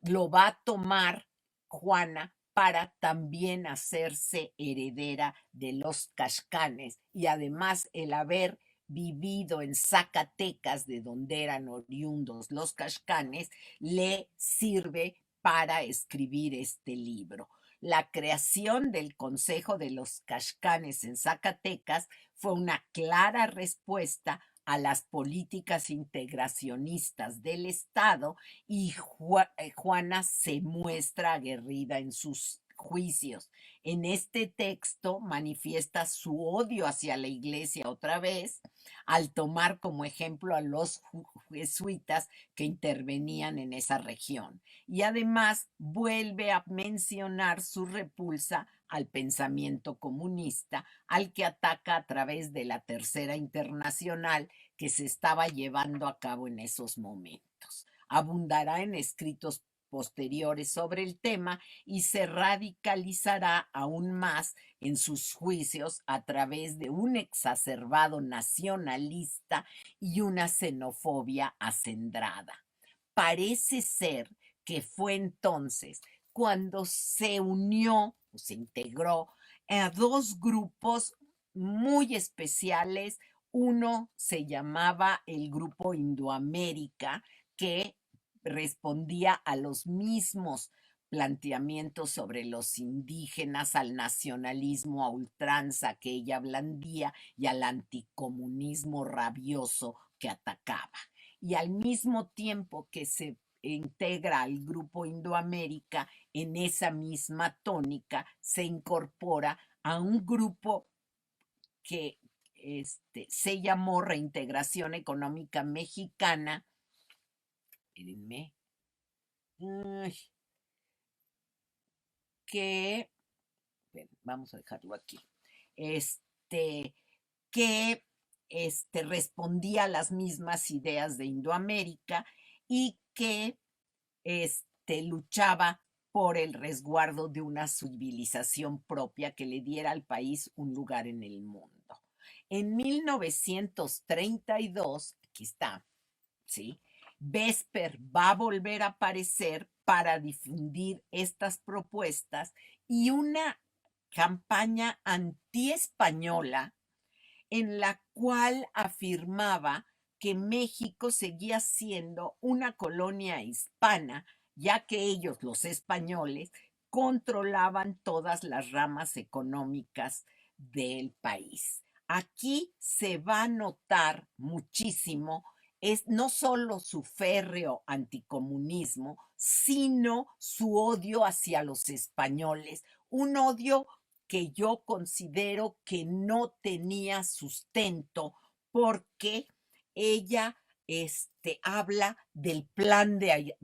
lo va a tomar Juana para también hacerse heredera de los caxcanes, y además el haber vivido en Zacatecas, de donde eran oriundos los caxcanes, le sirve para escribir este libro. La creación del Consejo de los Caxcanes en Zacatecas fue una clara respuesta a las políticas integracionistas del Estado, y Juana se muestra aguerrida en sus juicios. En este texto manifiesta su odio hacia la Iglesia otra vez, al tomar como ejemplo a los jesuitas que intervenían en esa región. Y además vuelve a mencionar su repulsa al pensamiento comunista, al que ataca a través de la Tercera Internacional que se estaba llevando a cabo en esos momentos. Abundará en escritos posteriores sobre el tema y se radicalizará aún más en sus juicios a través de un exacerbado nacionalista y una xenofobia acendrada. Parece ser que fue entonces cuando se unió, o se integró a dos grupos muy especiales. Uno se llamaba el Grupo Indoamérica, que respondía a los mismos planteamientos sobre los indígenas, al nacionalismo a ultranza que ella blandía y al anticomunismo rabioso que atacaba. Y al mismo tiempo que se integra al Grupo Indoamérica, en esa misma tónica se incorpora a un grupo que se llamó Reintegración Económica Mexicana. Espérenme. Que, vamos a dejarlo aquí, este, que respondía a las mismas ideas de Indoamérica y que luchaba por el resguardo de una civilización propia que le diera al país un lugar en el mundo. En 1932, aquí está, ¿sí? Vesper va a volver a aparecer para difundir estas propuestas y una campaña antiespañola en la cual afirmaba que México seguía siendo una colonia hispana, ya que ellos, los españoles, controlaban todas las ramas económicas del país. Aquí se va a notar muchísimo es no solo su férreo anticomunismo, sino su odio hacia los españoles, un odio que yo considero que no tenía sustento porque ella habla del plan de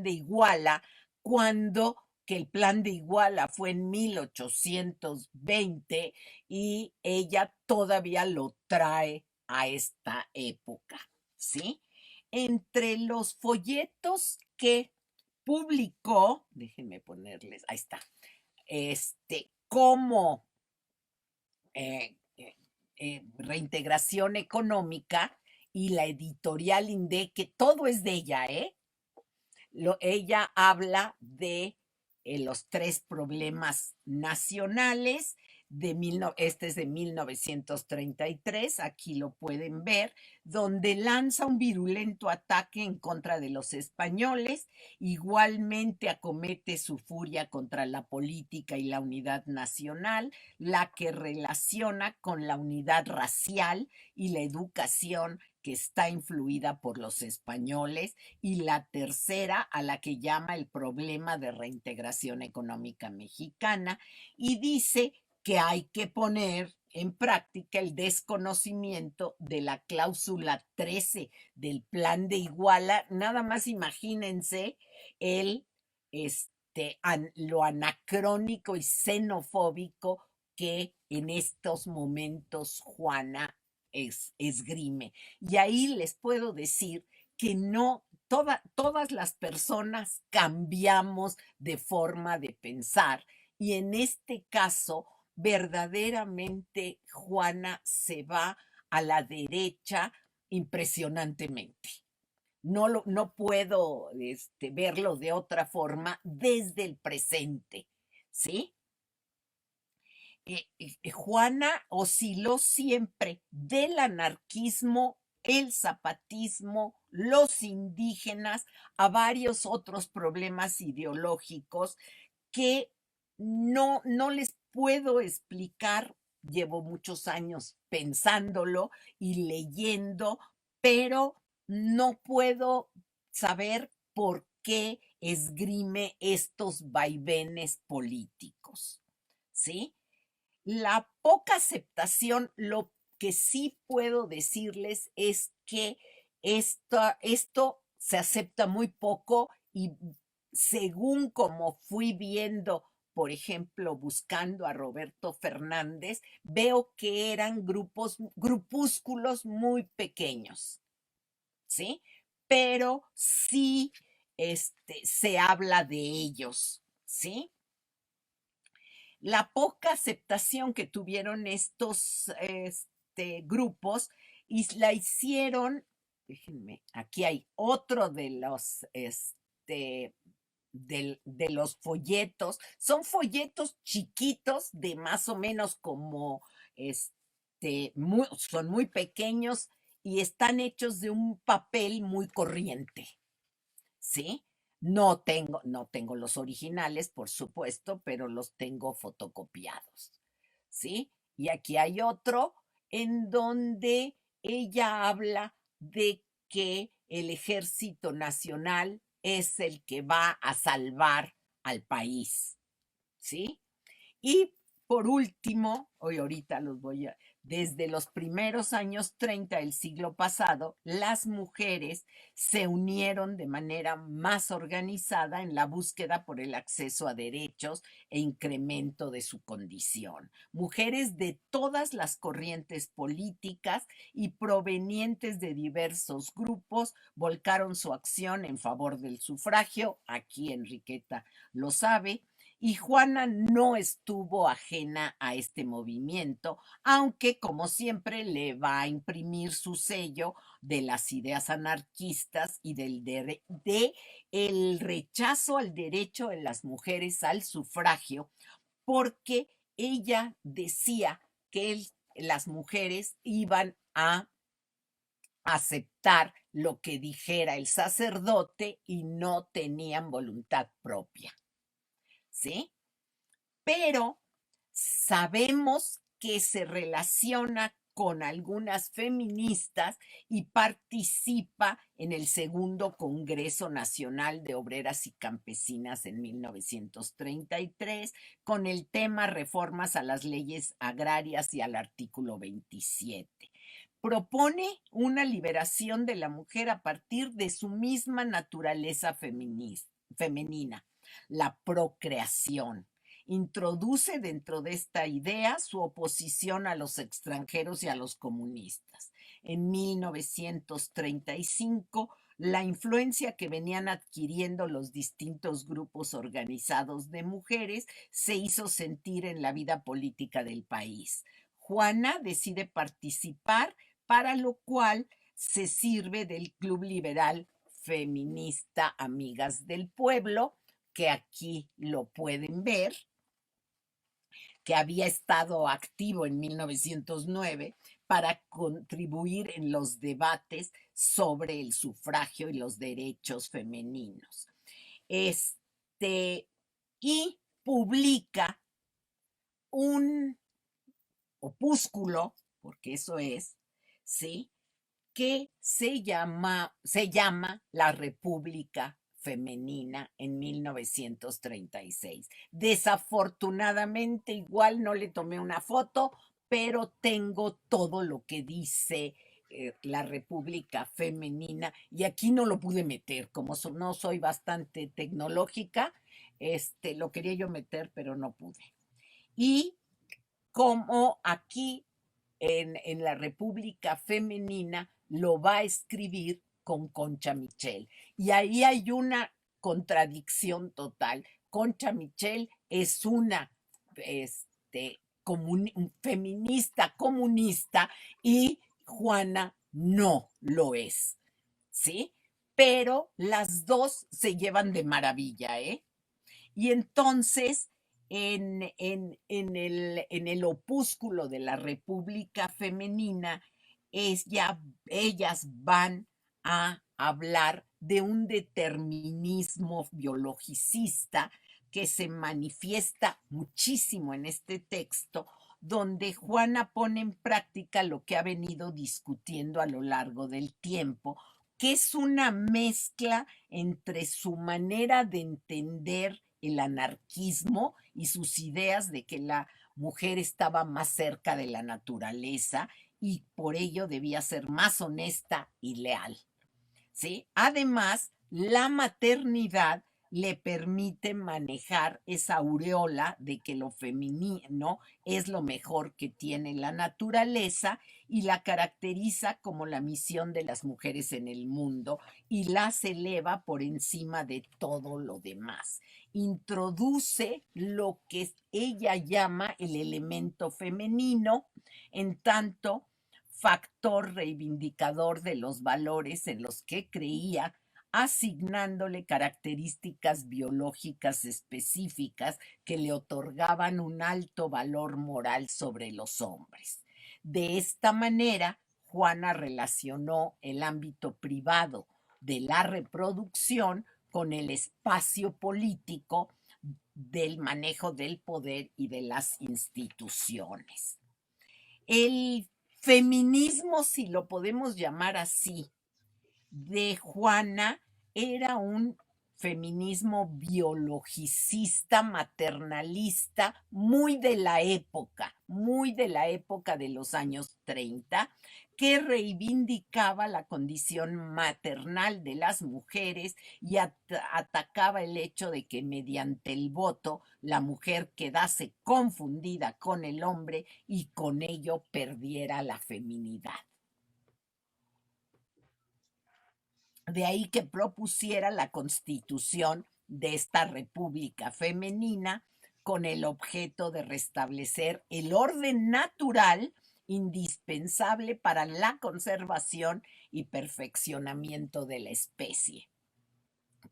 Iguala, cuando que el plan de Iguala fue en 1820 y ella todavía lo trae a esta época, ¿sí? Entre los folletos que publicó, déjenme ponerles, ahí está, como reintegración económica y la editorial INDE, que todo es de ella, ella habla de los tres problemas nacionales. Este es de 1933, aquí lo pueden ver, donde lanza un virulento ataque en contra de los españoles, igualmente acomete su furia contra la política y la unidad nacional, la que relaciona con la unidad racial y la educación que está influida por los españoles, y la tercera, a la que llama el problema de reintegración económica mexicana, y dice que hay que poner en práctica el desconocimiento de la cláusula 13 del plan de Iguala. Nada más imagínense lo anacrónico y xenofóbico que en estos momentos Juana esgrime. Y ahí les puedo decir que no, todas las personas cambiamos de forma de pensar, y en este caso verdaderamente Juana se va a la derecha impresionantemente. No puedo verlo de otra forma desde el presente, ¿sí? Juana osciló siempre del anarquismo, el zapatismo, los indígenas, a varios otros problemas ideológicos que no les puedo explicar. Llevo muchos años pensándolo y leyendo, pero no puedo saber por qué esgrime estos vaivenes políticos, ¿sí? La poca aceptación, lo que sí puedo decirles es que esto se acepta muy poco, y según como fui viendo, por ejemplo, buscando a Roberto Fernández, veo que eran grupúsculos muy pequeños, ¿sí? Pero sí se habla de ellos, ¿sí? La poca aceptación que tuvieron estos grupos y la hicieron, déjenme, aquí hay otro de los de los folletos. Son folletos chiquitos de más o menos como, son muy pequeños y están hechos de un papel muy corriente, ¿sí? No tengo los originales, por supuesto, pero los tengo fotocopiados, ¿sí? Y aquí hay otro en donde ella habla de que el Ejército Nacional es el que va a salvar al país, ¿sí? Y por último, hoy ahorita desde los primeros años 30 del siglo pasado, las mujeres se unieron de manera más organizada en la búsqueda por el acceso a derechos e incremento de su condición. Mujeres de todas las corrientes políticas y provenientes de diversos grupos volcaron su acción en favor del sufragio. Aquí Enriqueta lo sabe, y Juana no estuvo ajena a este movimiento, aunque como siempre le va a imprimir su sello de las ideas anarquistas y de el rechazo al derecho de las mujeres al sufragio, porque ella decía que las mujeres iban a aceptar lo que dijera el sacerdote y no tenían voluntad propia, ¿sí? Pero sabemos que se relaciona con algunas feministas y participa en el segundo Congreso Nacional de Obreras y Campesinas en 1933 con el tema reformas a las leyes agrarias y al artículo 27. Propone una liberación de la mujer a partir de su misma naturaleza femenina, la procreación. Introduce dentro de esta idea su oposición a los extranjeros y a los comunistas. En 1935, la influencia que venían adquiriendo los distintos grupos organizados de mujeres se hizo sentir en la vida política del país. Juana decide participar, para lo cual se sirve del Club Liberal Feminista Amigas del Pueblo, que aquí lo pueden ver, que había estado activo en 1909 para contribuir en los debates sobre el sufragio y los derechos femeninos. Y publica un opúsculo, porque eso es, ¿sí?, que se llama La República Femenina en 1936. Desafortunadamente, igual no le tomé una foto, pero tengo todo lo que dice la República Femenina y aquí no lo pude meter, como no soy bastante tecnológica, lo quería yo meter, pero no pude. Y como aquí en la República Femenina lo va a escribir con Concha Michel. Y ahí hay una contradicción total. Concha Michel es una feminista comunista y Juana no lo es, ¿sí? Pero las dos se llevan de maravilla, ¿eh? Y entonces, en el opúsculo de la República Femenina, ellas van a hablar de un determinismo biologicista que se manifiesta muchísimo en este texto, donde Juana pone en práctica lo que ha venido discutiendo a lo largo del tiempo, que es una mezcla entre su manera de entender el anarquismo y sus ideas de que la mujer estaba más cerca de la naturaleza y por ello debía ser más honesta y leal, ¿sí? Además, la maternidad le permite manejar esa aureola de que lo femenino es lo mejor que tiene la naturaleza y la caracteriza como la misión de las mujeres en el mundo y las eleva por encima de todo lo demás. Introduce lo que ella llama el elemento femenino, en tanto factor reivindicador de los valores en los que creía, asignándole características biológicas específicas que le otorgaban un alto valor moral sobre los hombres. De esta manera, Juana relacionó el ámbito privado de la reproducción con el espacio político del manejo del poder y de las instituciones. El feminismo, si lo podemos llamar así, de Juana era un feminismo biologicista, maternalista, muy de la época de los años 30, que reivindicaba la condición maternal de las mujeres y atacaba el hecho de que mediante el voto la mujer quedase confundida con el hombre y con ello perdiera la feminidad. De ahí que propusiera la constitución de esta república femenina con el objeto de restablecer el orden natural indispensable para la conservación y perfeccionamiento de la especie.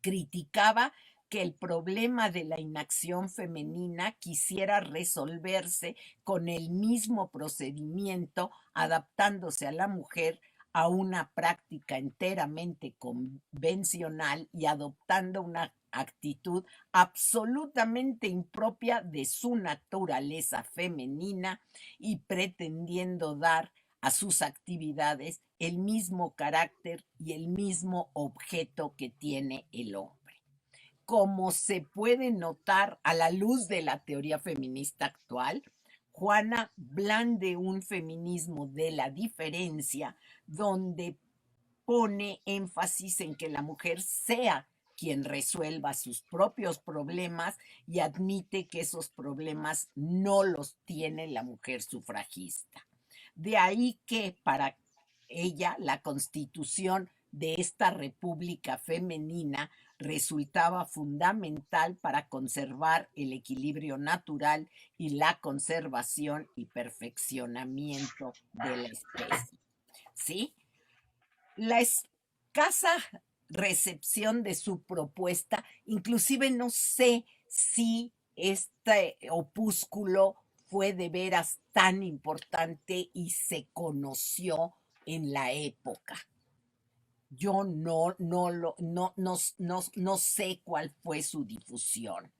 Criticaba que el problema de la inacción femenina quisiera resolverse con el mismo procedimiento, adaptándose a la mujer a una práctica enteramente convencional y adoptando una actitud absolutamente impropia de su naturaleza femenina y pretendiendo dar a sus actividades el mismo carácter y el mismo objeto que tiene el hombre. Como se puede notar a la luz de la teoría feminista actual, Juana blande un feminismo de la diferencia donde pone énfasis en que la mujer sea quien resuelva sus propios problemas y admite que esos problemas no los tiene la mujer sufragista. De ahí que para ella la constitución de esta república femenina resultaba fundamental para conservar el equilibrio natural y la conservación y perfeccionamiento de la especie. ¿Sí? La escasa recepción de su propuesta, inclusive no sé si este opúsculo fue de veras tan importante y se conoció en la época. Yo no sé cuál fue su difusión.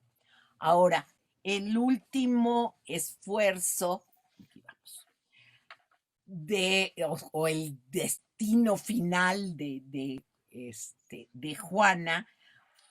Ahora, el último esfuerzo o el destino final de Juana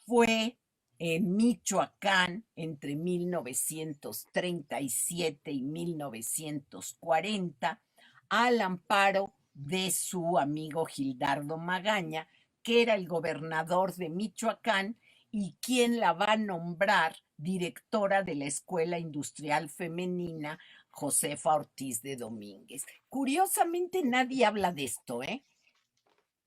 fue en Michoacán entre 1937 y 1940 al amparo de su amigo Gildardo Magaña, que era el gobernador de Michoacán y quien la va a nombrar directora de la Escuela Industrial Femenina Josefa Ortiz de Domínguez. Curiosamente nadie habla de esto, ¿eh?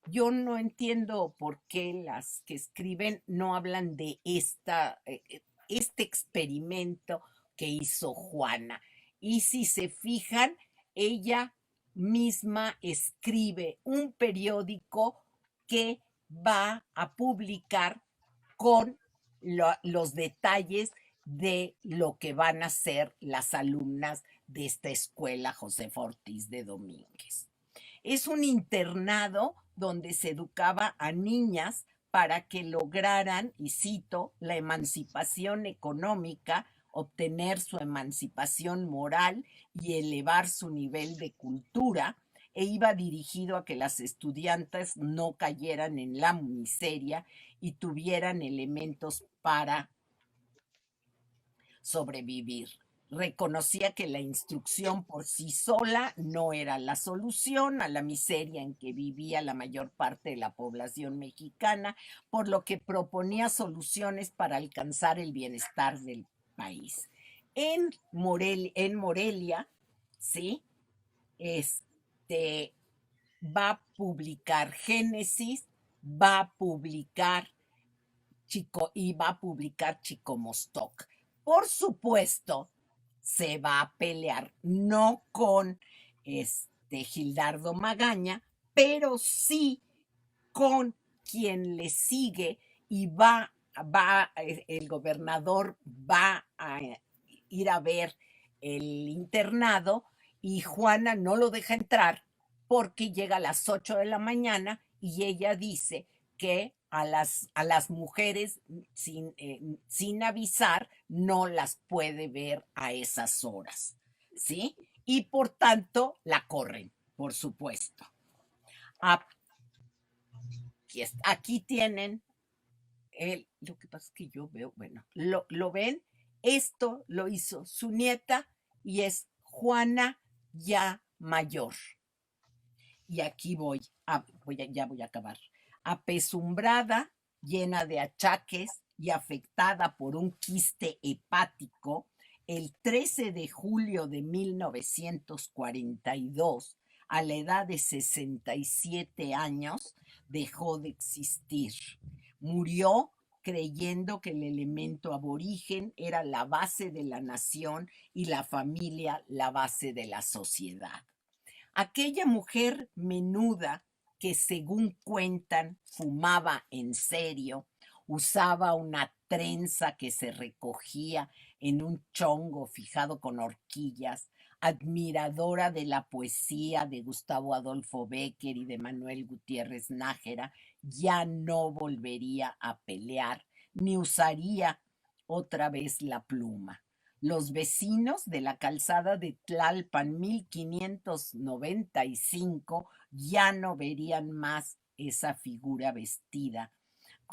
Yo no entiendo por qué las que escriben no hablan de este experimento que hizo Juana. Y si se fijan, ella misma escribe un periódico que va a publicar con los detalles de lo que van a ser las alumnas de esta escuela Josefa Ortiz de Domínguez. Es un internado donde se educaba a niñas para que lograran, y cito, la emancipación económica, obtener su emancipación moral y elevar su nivel de cultura, e iba dirigido a que las estudiantes no cayeran en la miseria y tuvieran elementos para sobrevivir. Reconocía que la instrucción por sí sola no era la solución a la miseria en que vivía la mayor parte de la población mexicana, por lo que proponía soluciones para alcanzar el bienestar del país. En Morelia, ¿sí? Va a publicar Génesis, va a publicar Chicomostoc. Por supuesto, se va a pelear no con Gildardo Magaña, pero sí con quien le sigue y el gobernador va a ir a ver el internado y Juana no lo deja entrar porque llega a las 8 de la mañana y ella dice que a las mujeres sin avisar no las puede ver a esas horas, ¿sí? Y por tanto la corren, por supuesto. Aquí tienen, lo que pasa es que yo veo, bueno, lo ven, esto lo hizo su nieta y es Juana ya mayor. Y aquí ya voy a acabar. Apesumbrada, llena de achaques y afectada por un quiste hepático, el 13 de julio de 1942, a la edad de 67 años, dejó de existir. Murió creyendo que el elemento aborigen era la base de la nación y la familia la base de la sociedad. Aquella mujer menuda que, según cuentan, fumaba en serio, usaba una trenza que se recogía en un chongo fijado con horquillas, admiradora de la poesía de Gustavo Adolfo Bécquer y de Manuel Gutiérrez Nájera, ya no volvería a pelear ni usaría otra vez la pluma. Los vecinos de la calzada de Tlalpan 1595 ya no verían más esa figura vestida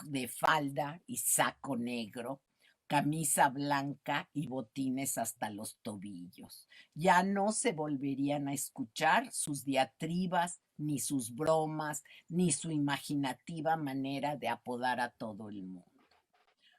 de falda y saco negro, camisa blanca y botines hasta los tobillos. Ya no se volverían a escuchar sus diatribas, ni sus bromas, ni su imaginativa manera de apodar a todo el mundo.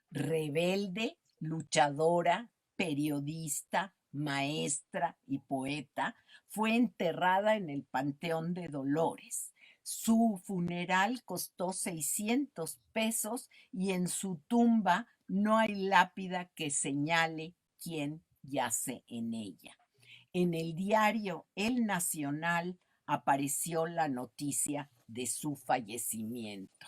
Rebelde, luchadora, periodista, maestra y poeta, fue enterrada en el Panteón de Dolores. Su funeral costó 600 pesos y en su tumba no hay lápida que señale quién yace en ella. En el diario El Nacional apareció la noticia de su fallecimiento.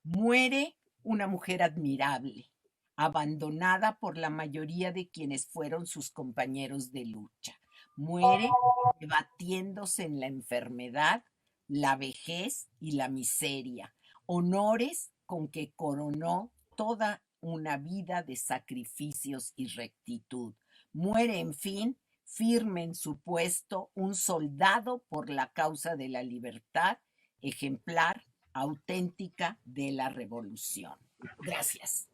Muere una mujer admirable, abandonada por la mayoría de quienes fueron sus compañeros de lucha. Muere debatiéndose en la enfermedad, la vejez y la miseria, honores con que coronó toda una vida de sacrificios y rectitud. Muere, en fin, firme en su puesto, un soldado por la causa de la libertad, ejemplar, auténtica de la revolución. Gracias.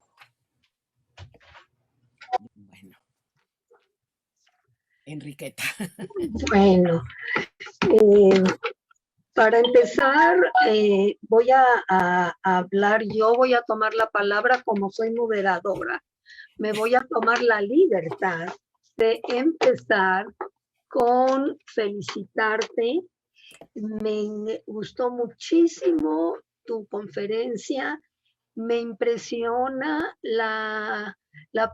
Bueno, Enriqueta. Bueno, para empezar, voy a hablar, yo voy a tomar la palabra como soy moderadora. Me voy a tomar la libertad de empezar con felicitarte. Me gustó muchísimo tu conferencia. Me impresiona la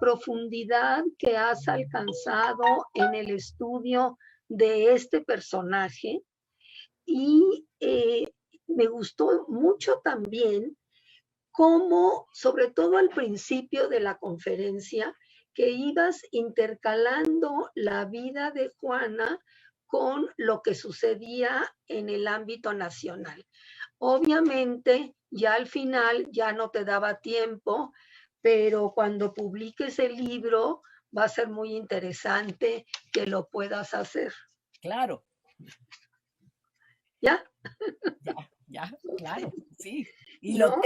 profundidad que has alcanzado en el estudio de este personaje. Y me gustó mucho también cómo, sobre todo al principio de la conferencia, que ibas intercalando la vida de Juana con lo que sucedía en el ámbito nacional. Obviamente, ya al final ya no te daba tiempo, pero cuando publiques el libro va a ser muy interesante que lo puedas hacer. Claro. ¿Ya? Ya, claro, sí. Y ¿no?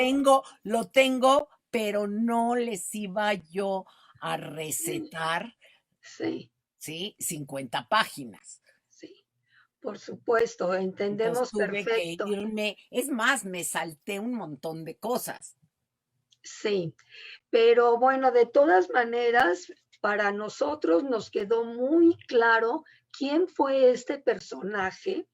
lo tengo, pero no les iba yo a recetar, sí, 50 páginas. Sí, por supuesto, entendemos. Entonces, tuve perfecto. Que irme, es más, me salté un montón de cosas. Sí, pero bueno, de todas maneras, para nosotros nos quedó muy claro quién fue este personaje.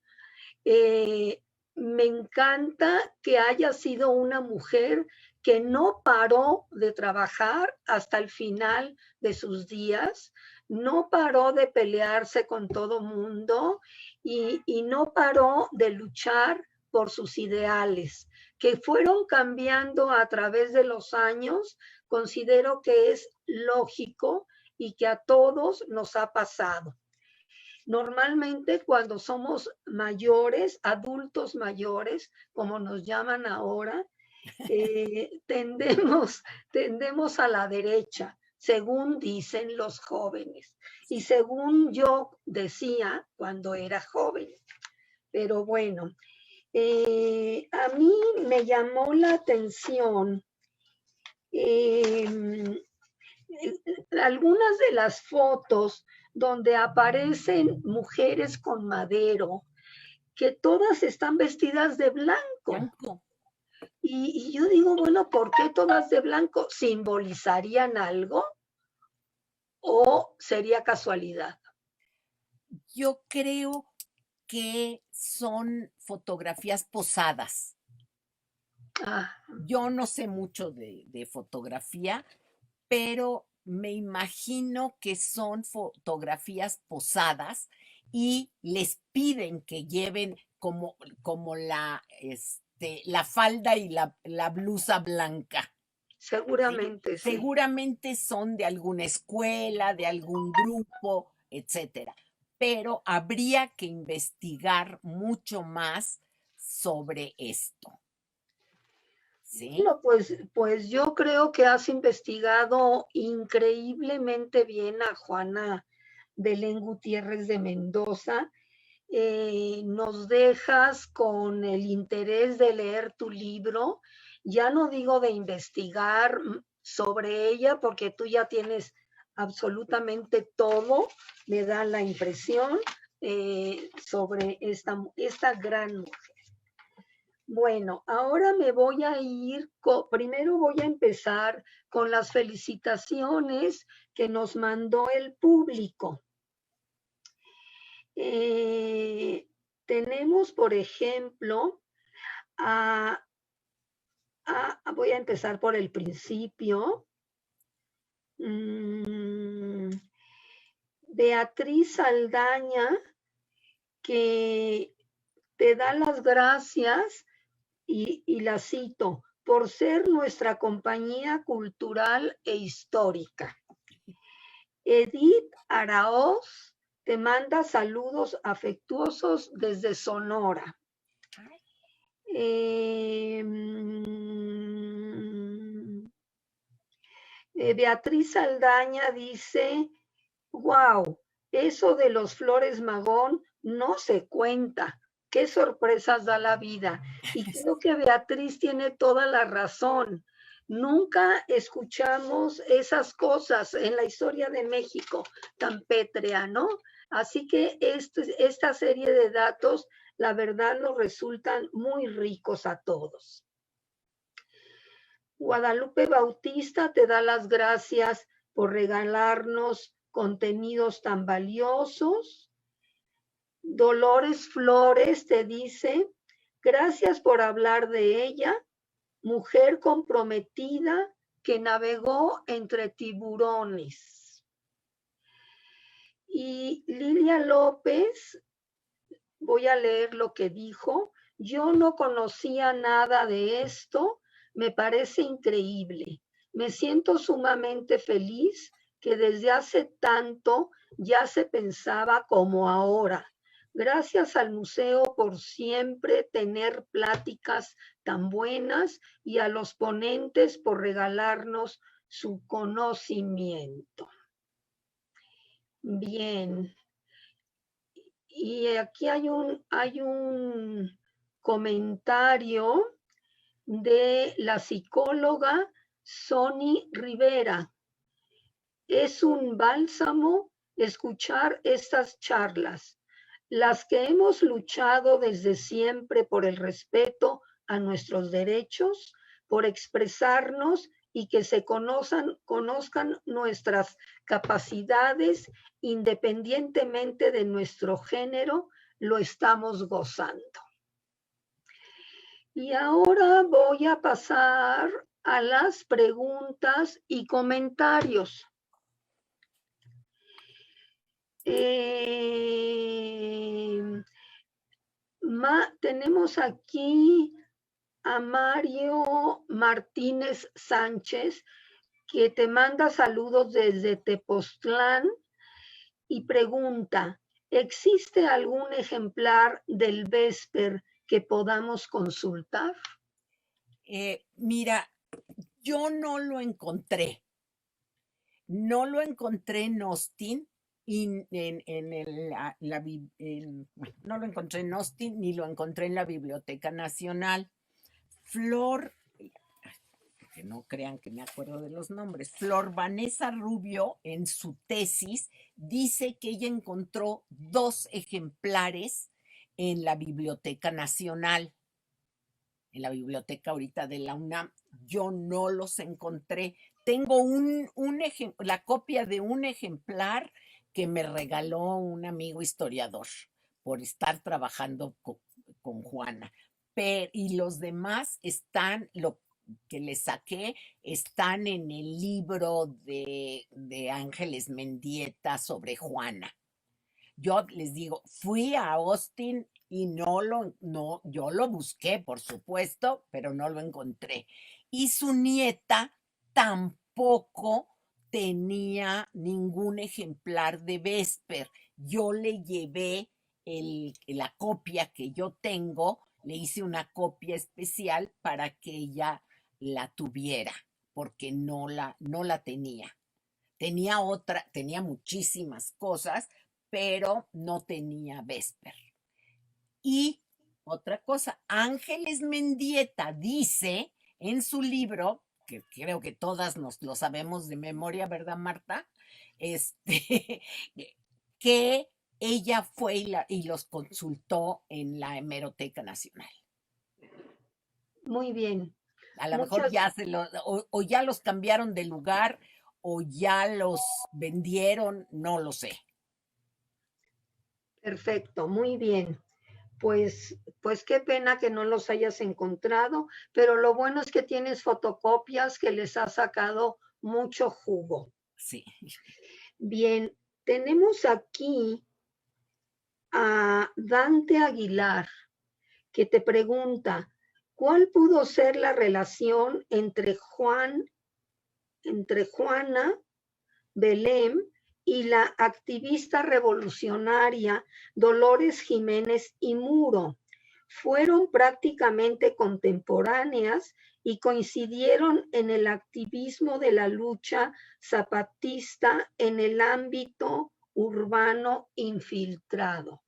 Me encanta que haya sido una mujer que no paró de trabajar hasta el final de sus días, no paró de pelearse con todo mundo y no paró de luchar por sus ideales, que fueron cambiando a través de los años. Considero que es lógico y que a todos nos ha pasado. Normalmente cuando somos mayores, adultos mayores, como nos llaman ahora, tendemos a la derecha, según dicen los jóvenes y según yo decía cuando era joven. Pero bueno, a mí me llamó la atención algunas de las fotos donde aparecen mujeres con madero, que todas están vestidas de blanco. Y yo digo, bueno, ¿por qué todas de blanco? ¿Simbolizarían algo o sería casualidad? Yo creo que son fotografías posadas. Yo no sé mucho de fotografía, pero me imagino que son fotografías posadas y les piden que lleven como la falda y la blusa blanca. Seguramente sí. Seguramente son de alguna escuela, de algún grupo, etcétera. Pero habría que investigar mucho más sobre esto. ¿Sí? Bueno, pues yo creo que has investigado increíblemente bien a Juana Belén Gutiérrez de Mendoza. Nos dejas con el interés de leer tu libro. Ya no digo de investigar sobre ella, porque tú ya tienes absolutamente todo, me da la impresión, sobre esta gran mujer. Bueno, ahora me voy a ir, primero voy a empezar con las felicitaciones que nos mandó el público. Tenemos, por ejemplo, voy a empezar por el principio. Beatriz Saldaña, que te da las gracias, y la cito, por ser nuestra compañía cultural e histórica. Edith Araoz te manda saludos afectuosos desde Sonora. Beatriz Saldaña dice, wow, eso de los Flores Magón no se cuenta. Qué sorpresas da la vida. Y creo que Beatriz tiene toda la razón. Nunca escuchamos esas cosas en la historia de México tan pétrea, ¿no? Así que esta serie de datos, la verdad, nos resultan muy ricos a todos. Guadalupe Bautista te da las gracias por regalarnos contenidos tan valiosos. Dolores Flores te dice, gracias por hablar de ella, mujer comprometida que navegó entre tiburones. Y Lilia López, voy a leer lo que dijo, yo no conocía nada de esto, me parece increíble. Me siento sumamente feliz que desde hace tanto ya se pensaba como ahora. Gracias al museo por siempre tener pláticas tan buenas y a los ponentes por regalarnos su conocimiento. Bien. Y aquí hay un comentario de la psicóloga Sony Rivera. Es un bálsamo escuchar estas charlas, las que hemos luchado desde siempre por el respeto a nuestros derechos, por expresarnos y que se conozcan nuestras capacidades independientemente de nuestro género, lo estamos gozando. Y ahora voy a pasar a las preguntas y comentarios. Tenemos aquí a Mario Martínez Sánchez, que te manda saludos desde Tepoztlán y pregunta, ¿existe algún ejemplar del Vesper que podamos consultar? Mira, yo no lo encontré. No lo encontré en Austin, no lo encontré en Austin, ni lo encontré en la Biblioteca Nacional. Flor, que no crean que me acuerdo de los nombres, Flor Vanessa Rubio, en su tesis, dice que ella encontró 2 ejemplares en la Biblioteca Nacional, en la biblioteca ahorita de la UNAM. Yo no los encontré. Tengo la copia de un ejemplar que me regaló un amigo historiador por estar trabajando con Juana. Y los demás están, lo que le saqué, están en el libro de Ángeles Mendieta sobre Juana. Yo les digo, fui a Austin y yo lo busqué, por supuesto, pero no lo encontré. Y su nieta tampoco tenía ningún ejemplar de Vesper. Yo le llevé la copia que yo tengo, le hice una copia especial para que ella la tuviera, porque no la tenía. Tenía muchísimas cosas, pero no tenía Vesper. Y otra cosa, Ángeles Mendieta dice en su libro, que creo que todas nos lo sabemos de memoria, ¿verdad, Marta? Que ella fue y los consultó en la Hemeroteca Nacional. Muy bien. A lo mejor ya o ya los cambiaron de lugar o ya los vendieron, no lo sé. Perfecto, muy bien. Pues qué pena que no los hayas encontrado, pero lo bueno es que tienes fotocopias que les has sacado mucho jugo. Sí. Bien, tenemos aquí a Dante Aguilar, que te pregunta, ¿cuál pudo ser la relación entre Juana Belém y la activista revolucionaria Dolores Jiménez y Muro? Fueron prácticamente contemporáneas y coincidieron en el activismo de la lucha zapatista en el ámbito urbano infiltrado.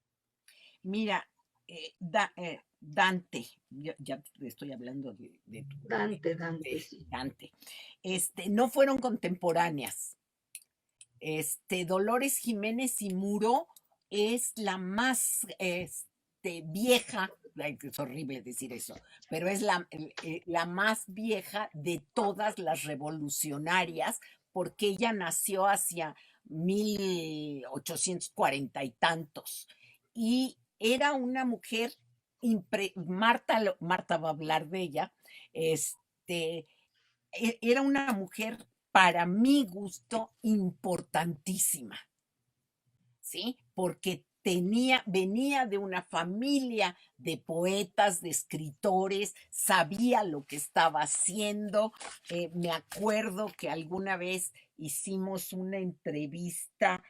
Mira, Dante, ya estoy hablando de Sí. Dante. No fueron contemporáneas. Dolores Jiménez y Muro es la más vieja, es horrible decir eso, pero es la más vieja de todas las revolucionarias, porque ella nació hacia 1840 y tantos. Y era una mujer, Marta va a hablar de ella, era una mujer para mi gusto importantísima, ¿sí? Porque venía de una familia de poetas, de escritores, sabía lo que estaba haciendo. Me acuerdo que alguna vez hicimos una entrevista,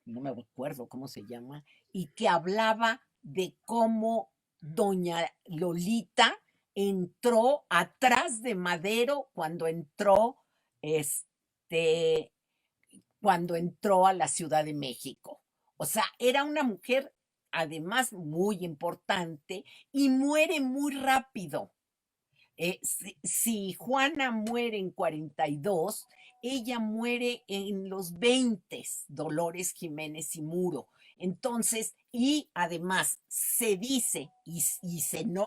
no me acuerdo cómo se llama, y que hablaba de cómo doña Lolita entró atrás de Madero cuando entró a la Ciudad de México. O sea, era una mujer además muy importante y muere muy rápido. Si Juana muere en 42, ella muere en los 20, Dolores Jiménez y Muro. Entonces, y además se dice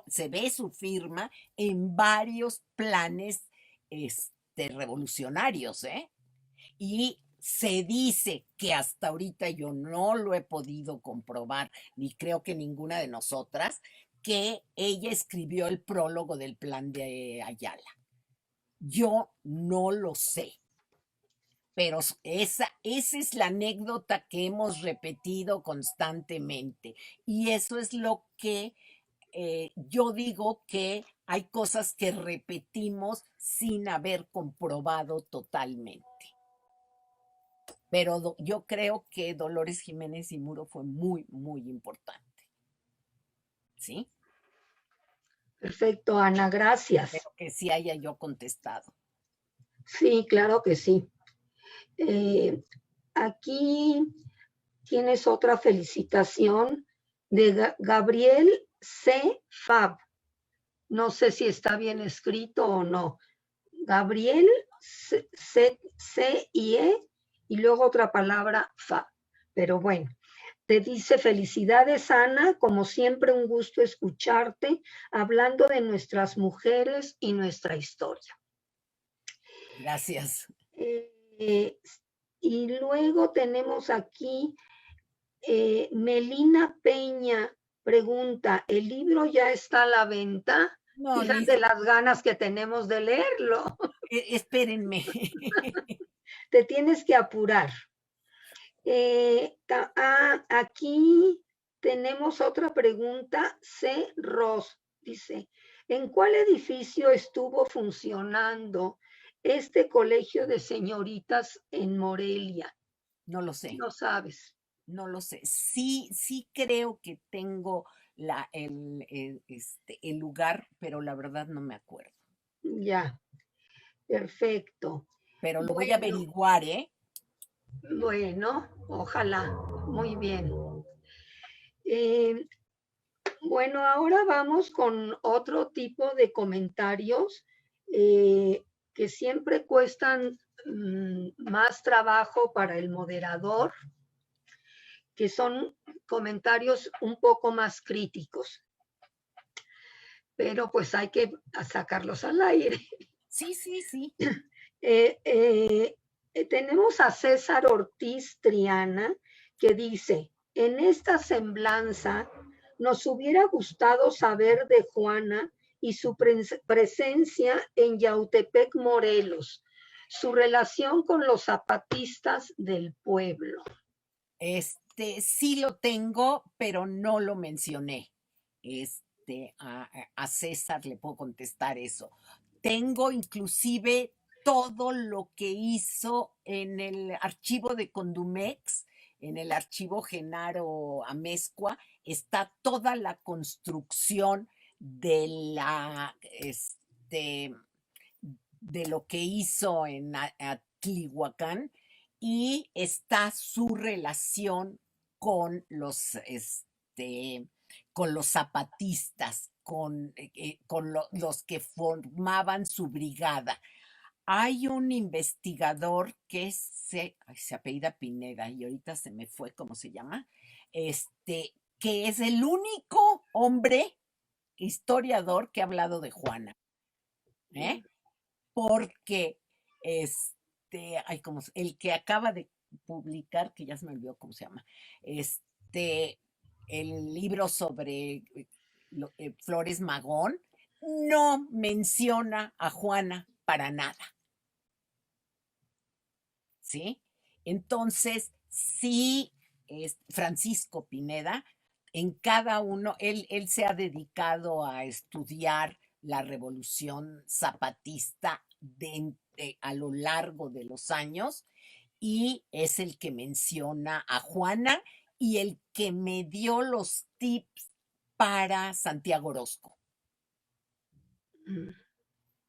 se ve su firma en varios planes revolucionarios, ¿eh? Y se dice que hasta ahorita yo no lo he podido comprobar, ni creo que ninguna de nosotras, que ella escribió el prólogo del plan de Ayala. Yo no lo sé. pero esa es la anécdota que hemos repetido constantemente. Y eso es lo que yo digo, que hay cosas que repetimos sin haber comprobado totalmente. Pero yo creo que Dolores Jiménez y Muro fue muy, muy importante. ¿Sí? Perfecto, Ana, gracias. Espero que sí haya yo contestado. Sí, claro que sí. Aquí tienes otra felicitación de Gabriel C. Fab. No sé si está bien escrito o no. Gabriel C-I-E y luego otra palabra Fab. Pero bueno, te dice: felicidades, Ana, como siempre un gusto escucharte hablando de nuestras mujeres y nuestra historia. Gracias. Y luego tenemos aquí Melina Peña pregunta: ¿el libro ya está a la venta? No, ni Fíjate las ganas que tenemos de leerlo. espérenme. Te tienes que apurar. Aquí tenemos otra pregunta. C. Ross dice: ¿en cuál edificio estuvo funcionando este colegio de señoritas en Morelia? No lo sé. No sabes. No lo sé. Sí, sí creo que tengo el lugar, pero la verdad no me acuerdo. Ya, perfecto. Pero lo voy a Bueno, averiguar, ¿eh? bueno, ojalá. Muy bien. Eh, bueno, ahora vamos con otro tipo de comentarios que siempre cuestan más trabajo para el moderador, que son comentarios un poco más críticos, pero pues hay que sacarlos al aire. Sí, sí, sí. Tenemos a César Ortiz Triana, que dice: en esta semblanza nos hubiera gustado saber de Juana y su presencia en Yautepec, Morelos, su relación con los zapatistas del pueblo. Sí lo tengo, pero no lo mencioné. A César le puedo contestar eso. Tengo inclusive todo lo que hizo en el archivo de Condumex, en el archivo Genaro Amezcua, está toda la construcción de de lo que hizo en Atlihuacán, y está su relación con con los zapatistas, los que formaban su brigada. Hay un investigador que se apellida Pineda y ahorita se me fue cómo se llama, que es el único hombre historiador que ha hablado de Juana, ¿eh? Porque el que acaba de publicar, que ya se me olvidó cómo se llama, el libro sobre Flores Magón, no menciona a Juana para nada. ¿Sí? Entonces, sí, Francisco Pineda, en cada uno, él se ha dedicado a estudiar la revolución zapatista a lo largo de los años, y es el que menciona a Juana y el que me dio los tips para Santiago Orozco.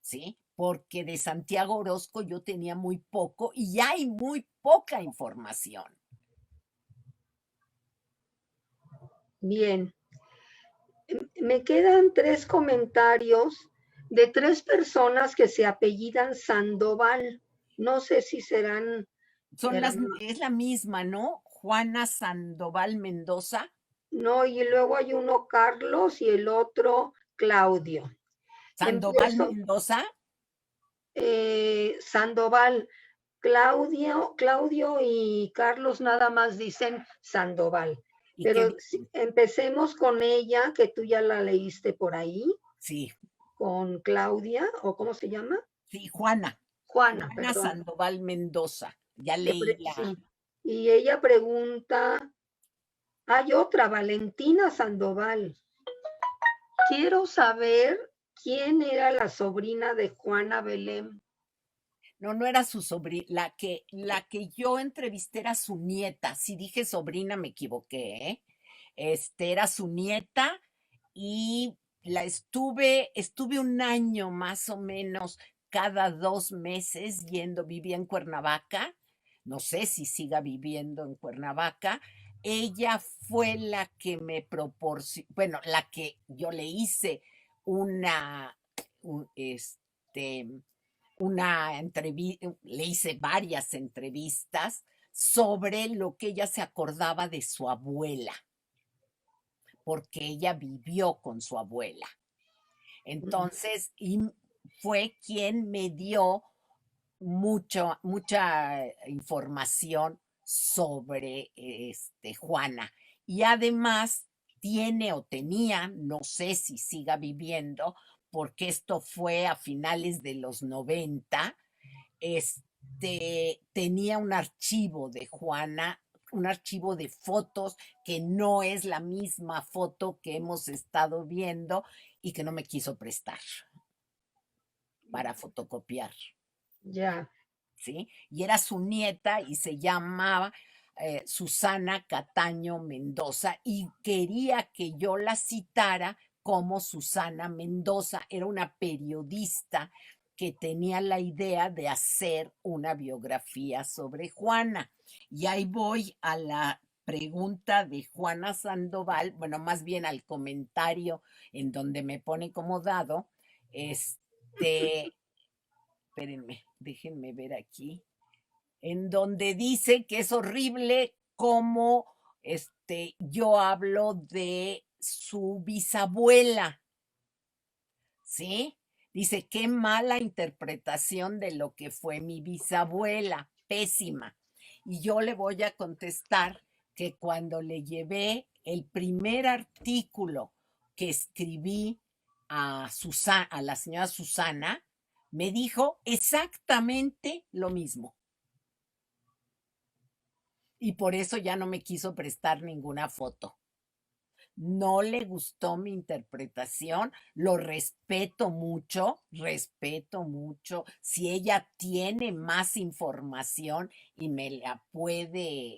¿Sí? Porque de Santiago Orozco yo tenía muy poco y hay muy poca información. Bien. Me quedan 3 comentarios de 3 personas que se apellidan Sandoval. No sé si serán Es la misma, ¿no? Juana Sandoval Mendoza. No, y luego hay uno Carlos y el otro Claudio. Sandoval Empiezo, Mendoza. Sandoval. Claudio y Carlos nada más dicen Sandoval. ¿Y qué Pero dicen? empecemos con ella, que tú ya la leíste por ahí, Sí, con Claudia, o ¿cómo se llama? sí, Juana. Juana, Juana perdón. Sandoval Mendoza. Ya leí la... Sí. Y ella pregunta, hay otra, Valentina Sandoval. Quiero saber quién era la sobrina de Juana Belén. No, no era su sobrina, la que yo entrevisté era su nieta. Si dije sobrina, me equivoqué, ¿eh? Era su nieta y estuve un año más o menos cada 2 meses vivía en Cuernavaca. No sé si siga viviendo en Cuernavaca. Ella fue la que me proporcionó, bueno, la que yo le hice una, una entrevista, le hice varias entrevistas sobre lo que ella se acordaba de su abuela, porque ella vivió con su abuela. Entonces, y fue quien me dio mucha información sobre Juana. Y además tiene o tenía, no sé si siga viviendo, porque esto fue a finales de los 90, tenía un archivo de Juana, un archivo de fotos que no es la misma foto que hemos estado viendo y que no me quiso prestar para fotocopiar. Ya. ¿Sí? Y era su nieta y se llamaba Susana Cataño Mendoza y quería que yo la citara como Susana Mendoza. Era una periodista que tenía la idea de hacer una biografía sobre Juana. Y ahí voy a la pregunta de Juana Sandoval, bueno, más bien al comentario en donde me pone como dado, espérenme, déjenme ver aquí, en donde dice que es horrible cómo yo hablo de su bisabuela, ¿sí? Dice, qué mala interpretación de lo que fue mi bisabuela, pésima. Y yo le voy a contestar que cuando le llevé el primer artículo que escribí a la señora Susana, me dijo exactamente lo mismo. Y por eso ya no me quiso prestar ninguna foto. No le gustó mi interpretación, lo respeto mucho, respeto mucho. Si ella tiene más información y me la puede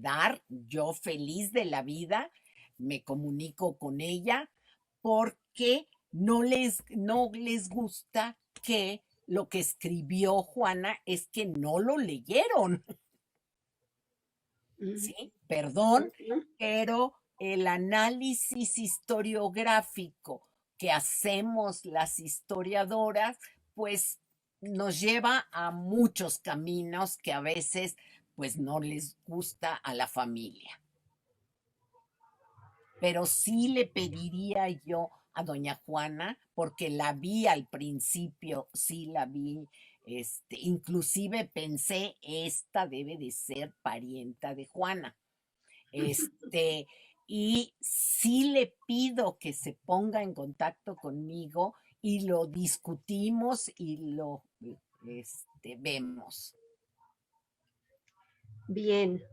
dar, yo feliz de la vida, me comunico con ella porque no les gusta que lo que escribió Juana es que no lo leyeron. ¿Sí? Perdón, pero el análisis historiográfico que hacemos las historiadoras, pues nos lleva a muchos caminos que a veces pues no les gusta a la familia. Pero sí le pediría yo a doña Juana, porque la vi al principio, sí la vi, inclusive pensé, esta debe de ser parienta de Juana. Y sí le pido que se ponga en contacto conmigo y lo discutimos y lo vemos. Bien.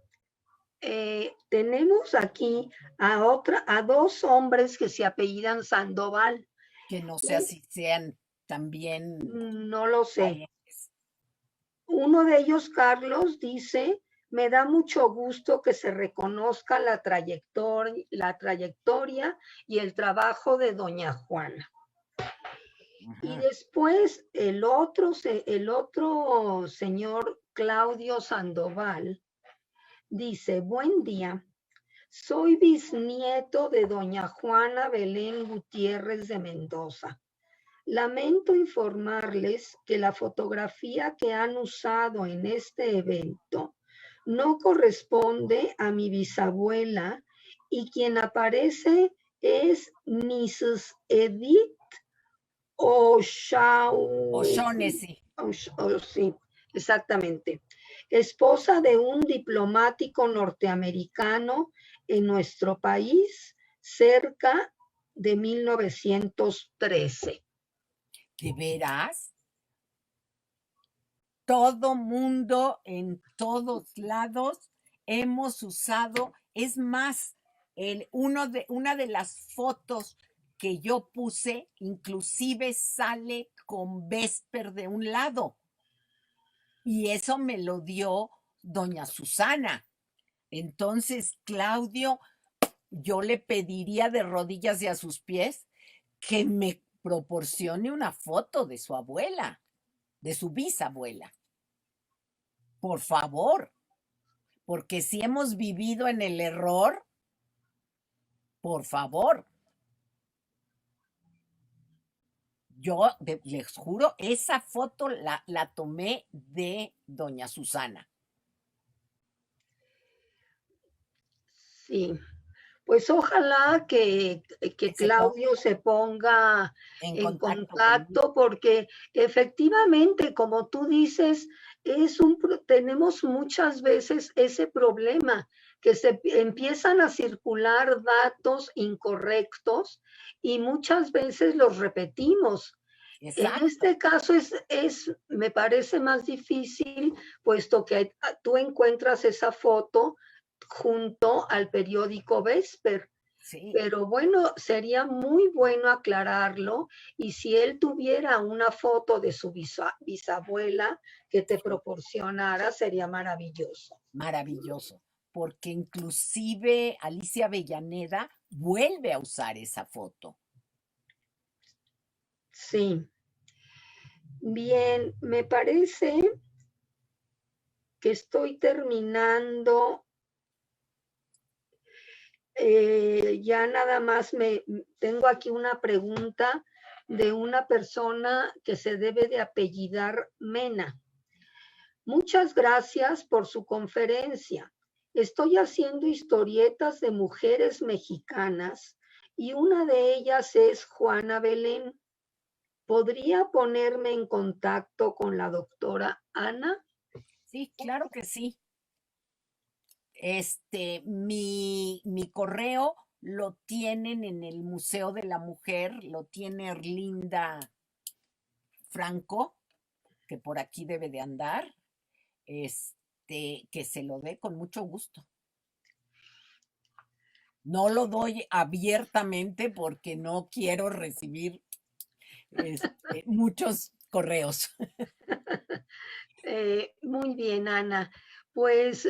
Tenemos aquí a dos hombres que se apellidan Sandoval. Que no sé si sean también No lo sé. parientes. Uno de ellos, Carlos, dice, me da mucho gusto que se reconozca la trayectoria y el trabajo de doña Juana. Y después el otro señor, Claudio Sandoval, dice, buen día. Soy bisnieto de doña Juana Belén Gutiérrez de Mendoza. Lamento informarles que la fotografía que han usado en este evento no corresponde a mi bisabuela y quien aparece es Mrs. Edith O'Shaughnessy. Sí, exactamente. Esposa de un diplomático norteamericano en nuestro país cerca de 1913. ¿De veras? todo mundo, en todos lados, hemos usado. Es más, una de las fotos que yo puse, inclusive sale con Vesper de un lado. Y eso me lo dio doña Susana. Entonces, Claudio, yo le pediría de rodillas y a sus pies que me proporcione una foto de su abuela, de su bisabuela. Por favor, porque si hemos vivido en el error, por favor. Yo les juro, esa foto la tomé de doña Susana. Sí, pues ojalá que Que se ponga Claudio se ponga en en contacto conmigo. contacto, porque efectivamente, como tú dices, tenemos muchas veces ese problema, que se empiezan a circular datos incorrectos y muchas veces los repetimos. En Exacto. este caso me parece más difícil, puesto que tú encuentras esa foto junto al periódico Vesper. Sí. Pero bueno, sería muy bueno aclararlo, y si él tuviera una foto de su bisabuela que te proporcionara, sería maravilloso. Maravilloso, porque inclusive Alicia Avellaneda vuelve a usar esa foto. Sí, bien, me parece que estoy terminando. Ya nada más tengo aquí una pregunta de una persona que se debe de apellidar Mena. Muchas gracias por su conferencia. Estoy haciendo historietas de mujeres mexicanas y una de ellas es Juana Belén. ¿Podría ponerme en contacto con la doctora Ana? Sí, claro que sí. Mi correo lo tienen en el Museo de la Mujer, lo tiene Erlinda Franco, que por aquí debe de andar, que se lo dé con mucho gusto. No lo doy abiertamente porque no quiero recibir muchos correos. Muy bien, Ana. Pues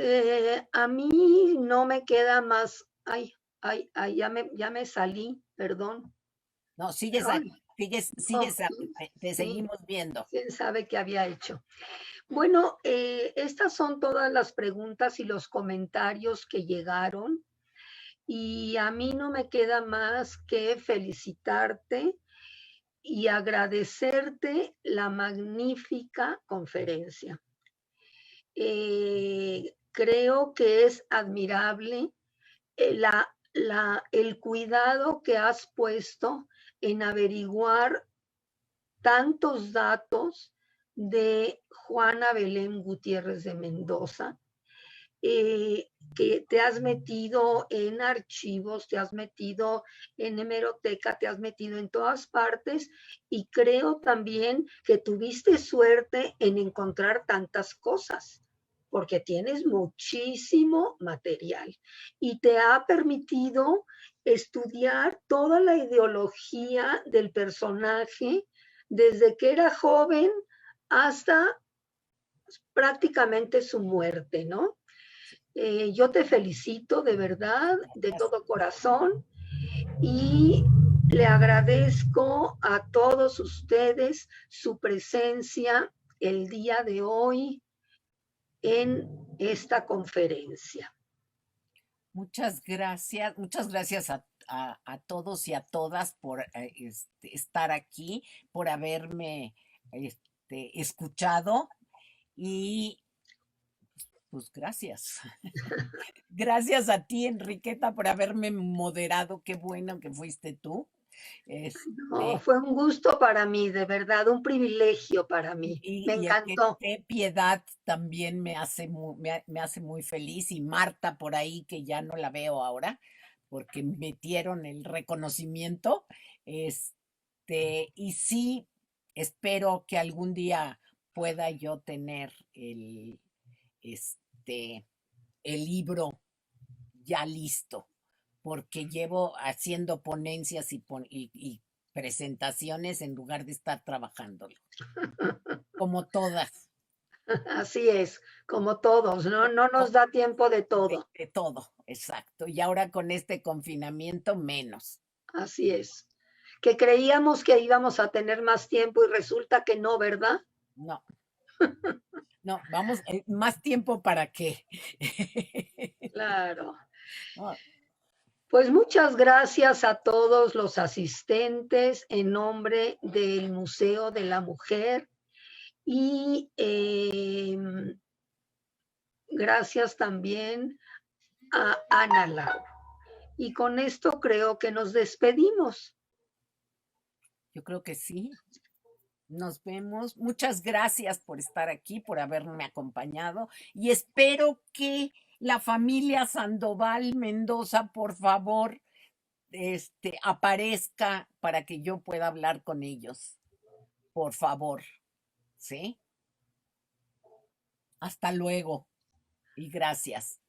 a mí no me queda más. Ay, ya me salí, perdón. No, sigues Perdón. ahí, No, te sí, seguimos viendo. quién sabe qué había hecho. Bueno, estas son todas las preguntas y los comentarios que llegaron, y a mí no me queda más que felicitarte y agradecerte la magnífica conferencia. Creo que es admirable el cuidado que has puesto en averiguar tantos datos de Juana Belén Gutiérrez de Mendoza, que te has metido en archivos, te has metido en hemeroteca, te has metido en todas partes, y creo también que tuviste suerte en encontrar tantas cosas, porque tienes muchísimo material y te ha permitido estudiar toda la ideología del personaje desde que era joven hasta prácticamente su muerte, ¿no? Yo te felicito de verdad, de Gracias. todo corazón, y le agradezco a todos ustedes su presencia el día de hoy en esta conferencia. Muchas gracias a todos y a todas por estar aquí, por haberme escuchado y pues gracias. Gracias a ti, Enriqueta, por haberme moderado. Qué bueno que fuiste tú. No, Este, fue un gusto para mí, de verdad, un privilegio para mí. Me encantó. qué Piedad también me hace muy feliz, y Marta por ahí, que ya no la veo ahora, porque metieron el reconocimiento. Y sí, espero que algún día pueda yo tener este, el libro ya listo, porque llevo haciendo ponencias y presentaciones en lugar de estar trabajándolo, como todas, Así es, como todos, ¿no? No nos da tiempo de todo. de todo, exacto. Y ahora con este confinamiento menos. Así es. Que creíamos que íbamos a tener más tiempo y resulta que no, ¿verdad? No, no, vamos, más tiempo para qué. Claro. No, Pues muchas gracias a todos los asistentes en nombre del Museo de la Mujer y gracias también a Ana Lau. Y con esto creo que nos despedimos. yo creo que sí. Nos vemos. Muchas gracias por estar aquí, por haberme acompañado y espero que la familia Sandoval Mendoza, por favor, aparezca para que yo pueda hablar con ellos. Por favor, ¿sí? Hasta luego y gracias.